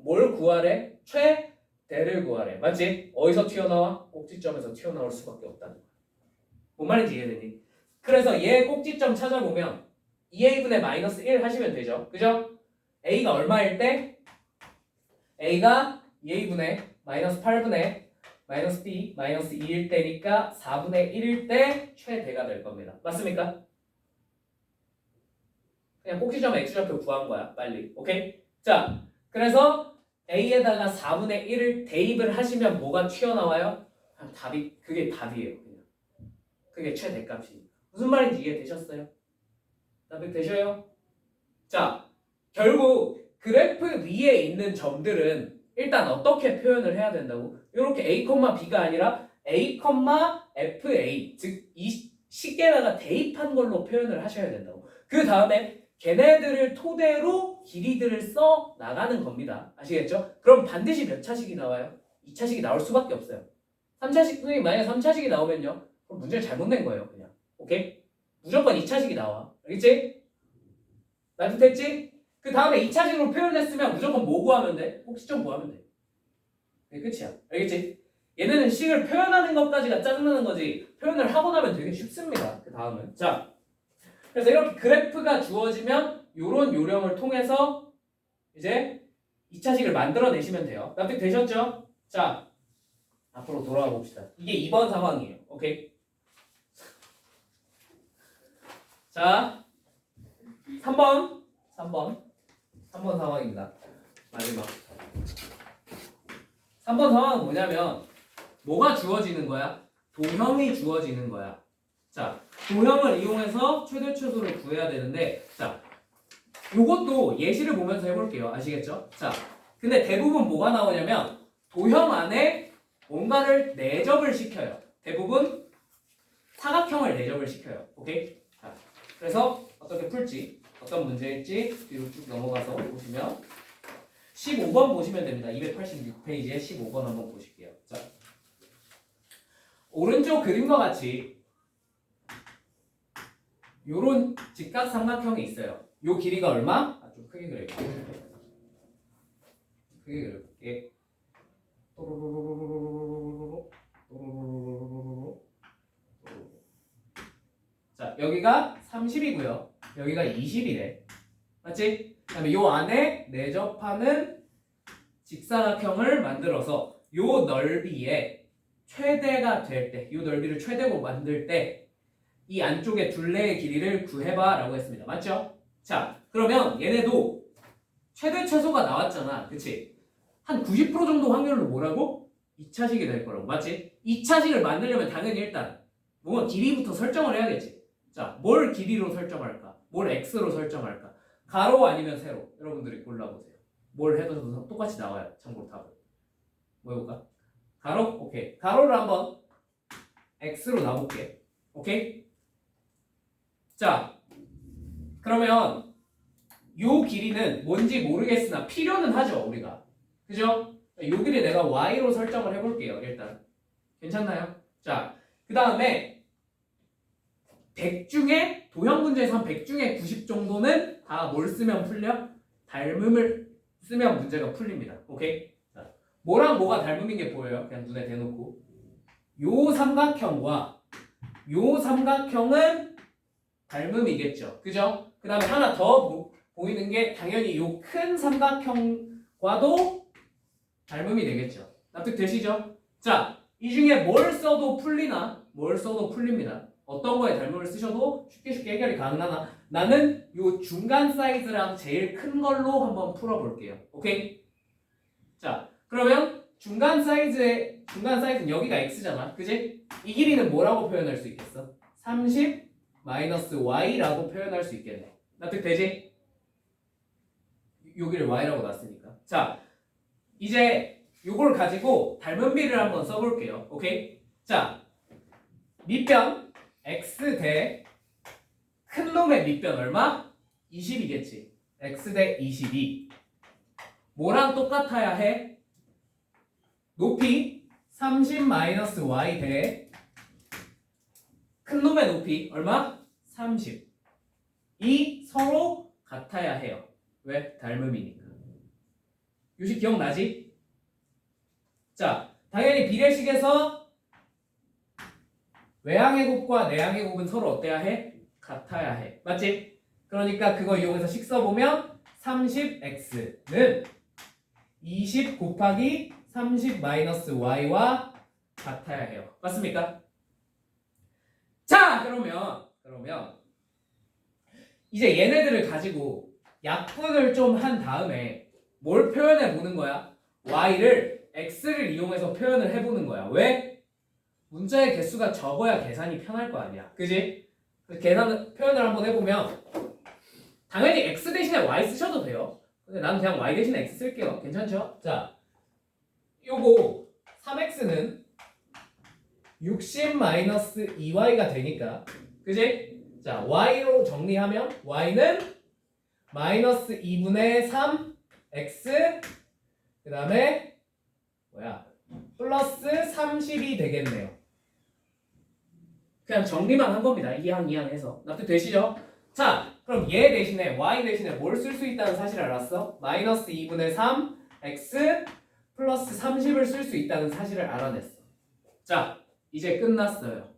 뭘 구하래? 최대를 구하래. 맞지? 어디서 튀어나와? 꼭지점에서 튀어나올 수밖에 없다는 거야. 뭔 말인지 이해되니? 그래서 얘 꼭지점 찾아보면 2a분의 마이너스 1 하시면 되죠. 그죠? a가 얼마일 때? a가 2a분의 마이너스 8분의 마이너스 b 마이너스 2일 때니까 4분의 1일 때 최대가 될 겁니다. 맞습니까? 그냥 꼭지점 x좌표 구한 거야. 빨리. 오케이? 자, 그래서 a에다가 4분의 1을 대입을 하시면 뭐가 튀어나와요? 그게 답이에요. 그냥. 그게 최대값이. 무슨 말인지 이해되셨어요? 납득되셔요? 자, 결국 그래프 위에 있는 점들은 일단 어떻게 표현을 해야 된다고? 이렇게 a, b가 아니라 a, fa 즉 이 식에다가 대입한 걸로 표현을 하셔야 된다고. 그 다음에 걔네들을 토대로 길이들을 써 나가는 겁니다. 아시겠죠? 그럼 반드시 몇 차식이 나와요? 2차식이 나올 수밖에 없어요. 3차식, 선생님 만약에 3차식이 나오면요, 그럼 문제를 잘못 낸 거예요. 그냥. 오케이? 무조건 2차식이 나와. 알겠지? 납득됐지? 그 다음에 2차식으로 표현했으면 무조건 뭐 구하면 돼? 꼭지점 구하면 돼. 그게 끝이야. 알겠지? 얘네는 식을 표현하는 것까지가 짜증나는 거지 표현을 하고 나면 되게 쉽습니다. 그 다음은. 자, 그래서 이렇게 그래프가 주어지면 요런 요령을 통해서 이제 2차식을 만들어내시면 돼요. 납득되셨죠? 자, 앞으로 돌아가 봅시다. 이게 2번 상황이에요. 오케이? 자, 3번 상황입니다. 마지막 3번 상황은 뭐냐면 뭐가 주어지는 거야? 도형이 주어지는 거야. 자, 도형을 이용해서 최대 최소를 구해야 되는데, 자, 요것도 예시를 보면서 해볼게요. 아시겠죠? 자, 근데 대부분 뭐가 나오냐면 도형 안에 뭔가를 내접을 시켜요. 대부분 사각형을 내접을 시켜요. 오케이? 자, 그래서 어떻게 풀지, 어떤 문제일지 뒤로 쭉 넘어가서 보시면 15번 보시면 됩니다. 286페이지에 15번 한번 보실게요. 자, 오른쪽 그림과 같이 요런 직각삼각형이 있어요. 요 길이가 얼마? 좀 크게 그려볼게요. 크게 그려볼게. 자, 여기가 30이고요. 여기가 20이래. 맞지? 그다음에 요 안에 내접하는 직사각형을 만들어서 요 넓이에 최대가 될 때, 요 넓이를 최대로 만들 때 이 안쪽의 둘레의 길이를 구해봐 라고 했습니다. 맞죠? 자, 그러면 얘네도 최대 최소가 나왔잖아. 그치? 한 90% 정도 확률로 뭐라고? 2차식이 될 거라고. 맞지? 2차식을 만들려면 당연히 일단 뭔가 길이부터 설정을 해야겠지. 자, 뭘 길이로 설정할까? 뭘 x로 설정할까? 가로 아니면 세로? 여러분들이 골라보세요. 뭘 해도 똑같이 나와요. 참고로 답은. 뭐 해볼까? 가로? 오케이. 가로를 한번 x로 놔볼게. 오케이? 자, 그러면 요 길이는 뭔지 모르겠으나 필요는 하죠, 우리가. 그죠? 요 길이 내가 y로 설정을 해볼게요, 일단. 괜찮나요? 자, 그 다음에 100 중에, 도형 문제에서 한 100 중에 90 정도는 다 뭘 쓰면 풀려? 닮음을 쓰면 문제가 풀립니다. 오케이? 자, 뭐랑 뭐가 닮음인 게 보여요? 그냥 눈에 대놓고. 요 삼각형과 요 삼각형은 닮음이겠죠. 그죠? 그 다음에 하나 더 보이는 게 당연히 요 큰 삼각형과도 닮음이 되겠죠. 납득되시죠? 자, 이 중에 뭘 써도 풀리나? 뭘 써도 풀립니다. 어떤 거에 닮음을 쓰셔도 쉽게 해결이 가능하나? 나는 요 중간 사이즈랑 제일 큰 걸로 한번 풀어볼게요. 오케이? 자, 그러면 중간 사이즈는 여기가 x잖아. 그지? 이 길이는 뭐라고 표현할 수 있겠어? 30 마이너스 y라고 표현할 수 있겠네. 납득되지? 여기를 y라고 놨으니까. 자, 이제 요걸 가지고 닮은비를 한번 써볼게요. 오케이? 자, 밑변 x 대 큰 놈의 밑변 얼마? 20이겠지. x 대 22. 뭐랑 똑같아야 해? 높이 30 마이너스 y 대 큰 놈의 높이 얼마? 30. 이 서로 같아야 해요. 왜? 닮음이니까. 요식 기억나지? 자, 당연히 비례식에서 외항의 곱과 내항의 곱은 서로 어때야 해? 같아야 해. 맞지? 그러니까 그거 이용해서 식 써보면 30x는 20 곱하기 30 마이너스 y와 같아야 해요. 맞습니까? 자, 그러면 이제 얘네들을 가지고 약분을 좀 한 다음에 뭘 표현해 보는 거야? y를 x를 이용해서 표현을 해보는 거야. 왜? 문자의 개수가 적어야 계산이 편할 거 아니야. 그지? 표현을 한번 해보면 당연히 x 대신에 y 쓰셔도 돼요. 근데 나는 그냥 y 대신에 x 쓸게요. 괜찮죠? 자, 요거 3x는 60-2y가 되니까, 그지? 자, y로 정리하면 y는 마이너스 2분의 3x 그 다음에 플러스 30이 되겠네요. 그냥 정리만 한 겁니다. 이항 해서. 납득되시죠? 자, 그럼 얘 대신에 y 대신에 뭘 쓸 수 있다는 사실을 알았어? 마이너스 2분의 3x 플러스 30을 쓸 수 있다는 사실을 알아냈어. 자, 이제 끝났어요.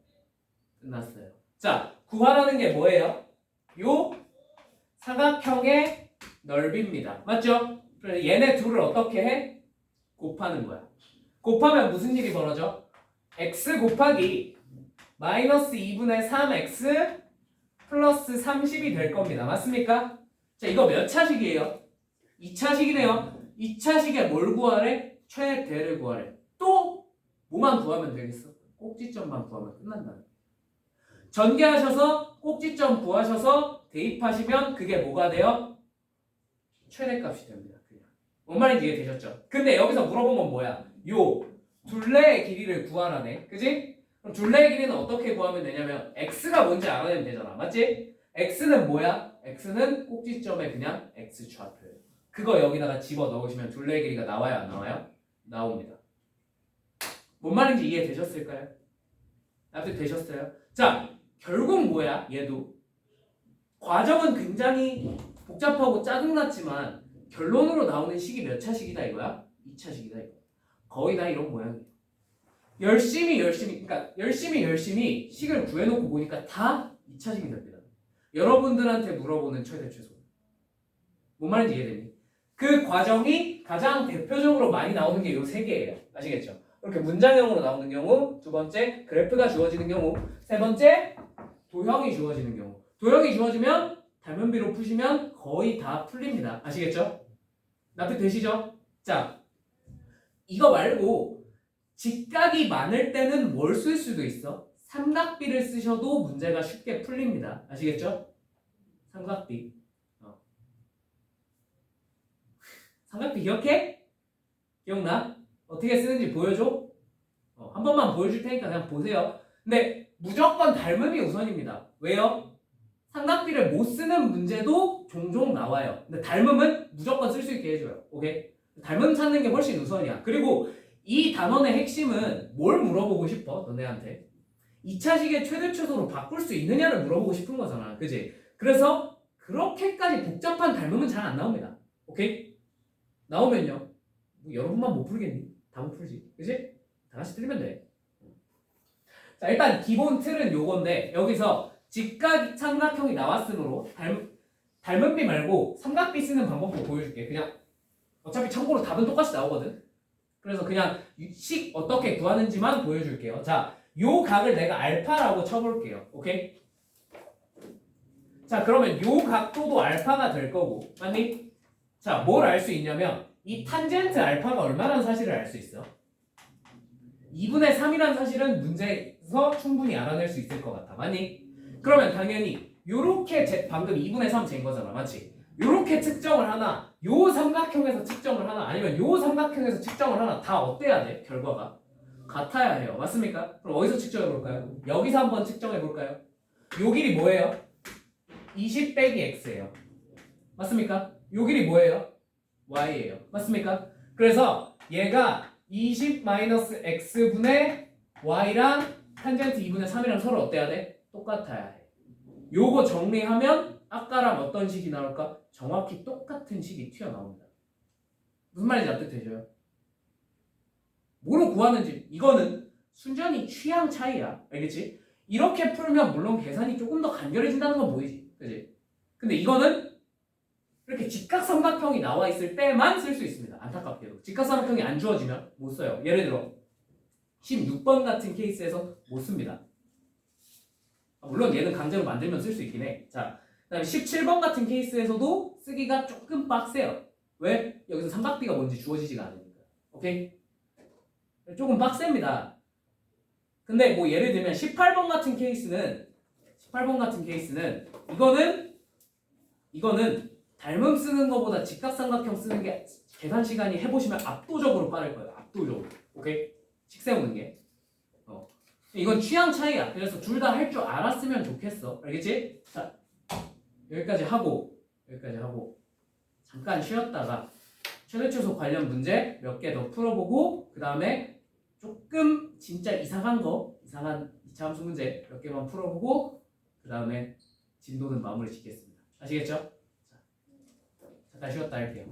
자, 구하라는 게 뭐예요? 요 사각형의 넓이입니다. 맞죠? 그래서 얘네 둘을 어떻게 해? 곱하는 거야. 곱하면 무슨 일이 벌어져? x 곱하기 마이너스 2분의 3x 플러스 30이 될 겁니다. 맞습니까? 자, 이거 몇 차식이에요? 2차식이네요. 2차식에 뭘 구하래? 최대를 구하래. 또 뭐만 구하면 되겠어? 꼭지점만 구하면 끝난다. 전개하셔서 꼭지점 구하셔서 대입하시면 그게 뭐가 돼요? 최대값이 됩니다. 그냥. 뭔 말인지 이해되셨죠? 근데 여기서 물어본 건 뭐야? 요 둘레의 길이를 구하라네. 그지? 그럼 둘레의 길이는 어떻게 구하면 되냐면 x가 뭔지 알아내면 되잖아. 맞지? x는 뭐야? x는 꼭지점에 그냥 x좌표예요. 그거 여기다가 집어 넣으시면 둘레의 길이가 나와요? 안 나와요? 나옵니다. 뭔 말인지 이해되셨을까요? 납득되셨어요? 자, 결국 뭐야? 얘도 과정은 굉장히 복잡하고 짜증났지만 결론으로 나오는 식이 몇 차식이다 이거야? 2차식이다 이거. 거의 다 이런 모양이에요. 그러니까 열심히 식을 구해놓고 보니까 다 2차식이 됩니다. 여러분들한테 물어보는 최대 최소. 뭔 말인지 이해되니? 그 과정이 가장 대표적으로 많이 나오는 게 요 세 개예요. 아시겠죠? 이렇게 문장형으로 나오는 경우, 두 번째 그래프가 주어지는 경우, 세 번째 도형이 주어지는 경우. 도형이 주어지면 닮은비로 푸시면 거의 다 풀립니다. 아시겠죠? 납득되시죠? 자, 이거 말고 직각이 많을 때는 뭘 쓸 수도 있어? 삼각비를 쓰셔도 문제가 쉽게 풀립니다. 아시겠죠? 삼각비. 삼각비 기억해? 기억나? 어떻게 쓰는지 보여줘? 한 번만 보여줄 테니까 그냥 보세요. 근데 무조건 닮음이 우선입니다. 왜요? 삼각비를 못 쓰는 문제도 종종 나와요. 근데 닮음은 무조건 쓸 수 있게 해줘요. 오케이? 닮음 찾는 게 훨씬 우선이야. 그리고 이 단원의 핵심은 뭘 물어보고 싶어? 너네한테 2차식의 최대 최소로 바꿀 수 있느냐를 물어보고 싶은 거잖아. 그지? 그래서 그렇게까지 복잡한 닮음은 잘 안 나옵니다. 오케이? 나오면요 뭐 여러분만 못 풀겠니? 다 못 풀지. 그지? 다 같이 틀리면 돼. 자, 일단 기본 틀은 요건데 여기서 직각 삼각형이 나왔으므로 닮은비 말고 삼각비 쓰는 방법도 보여줄게. 그냥 어차피 참고로 답은 똑같이 나오거든. 그래서 그냥 식 어떻게 구하는지만 보여줄게요. 자, 요 각을 내가 알파라고 쳐볼게요. 오케이? 자, 그러면 요 각도도 알파가 될 거고, 맞니? 자, 뭘 알 수 있냐면 이 탄젠트 알파가 얼마라는 사실을 알 수 있어. 2분의 3이라는 사실은 문제에서 충분히 알아낼 수 있을 것 같아. 맞니? 그러면 당연히 요렇게 방금 2분의 3 잰 거잖아. 맞지? 요렇게 측정을 하나, 요 삼각형에서 측정을 하나, 아니면 요 삼각형에서 측정을 하나 다 어때야 돼? 결과가 같아야 해요. 맞습니까? 그럼 어디서 측정해 볼까요? 여기서 한번 측정해 볼까요? 요 길이 뭐예요? 20 빼기 x예요. 맞습니까? 요 길이 뭐예요? y예요. 맞습니까? 그래서 얘가 20 마이너스 x분의 y랑 탄젠트 2분의 3이랑 서로 어때야 돼? 똑같아야 해. 요거 정리하면 아까랑 어떤 식이 나올까? 정확히 똑같은 식이 튀어나옵니다. 무슨 말인지 납득되셔요? 뭐로 구하는지 이거는 순전히 취향 차이야. 알겠지? 이렇게 풀면 물론 계산이 조금 더 간결해진다는 건 보이지. 그지? 근데 이거는 이렇게 직각삼각형이 나와 있을 때만 쓸 수 있습니다. 안타깝게도 직각삼각형이 안 주어지면 못 써요. 예를 들어 16번 같은 케이스에서 못 씁니다. 물론 얘는 강제로 만들면 쓸 수 있긴 해. 자, 그다음에 17번 같은 케이스에서도 쓰기가 조금 빡세요. 왜? 여기서 삼각비가 뭔지 주어지지가 않으니까. 오케이? 조금 빡셉니다. 근데 뭐 예를 들면 18번 같은 케이스는 이거는 닮음 쓰는 것보다 직각삼각형 쓰는 게 계산 시간이 해보시면 압도적으로 빠를 거예요. 압도적으로. 오케이? 식 세우는 게. 이건 취향 차이야. 그래서 둘 다 할 줄 알았으면 좋겠어. 알겠지? 자, 여기까지 하고 잠깐 쉬었다가 최대 최소 관련 문제 몇 개 더 풀어보고 그 다음에 조금 진짜 이상한 2차 함수 문제 몇 개만 풀어보고 그 다음에 진도는 마무리 짓겠습니다. 아시겠죠? 자, 잠깐 쉬었다 할게요.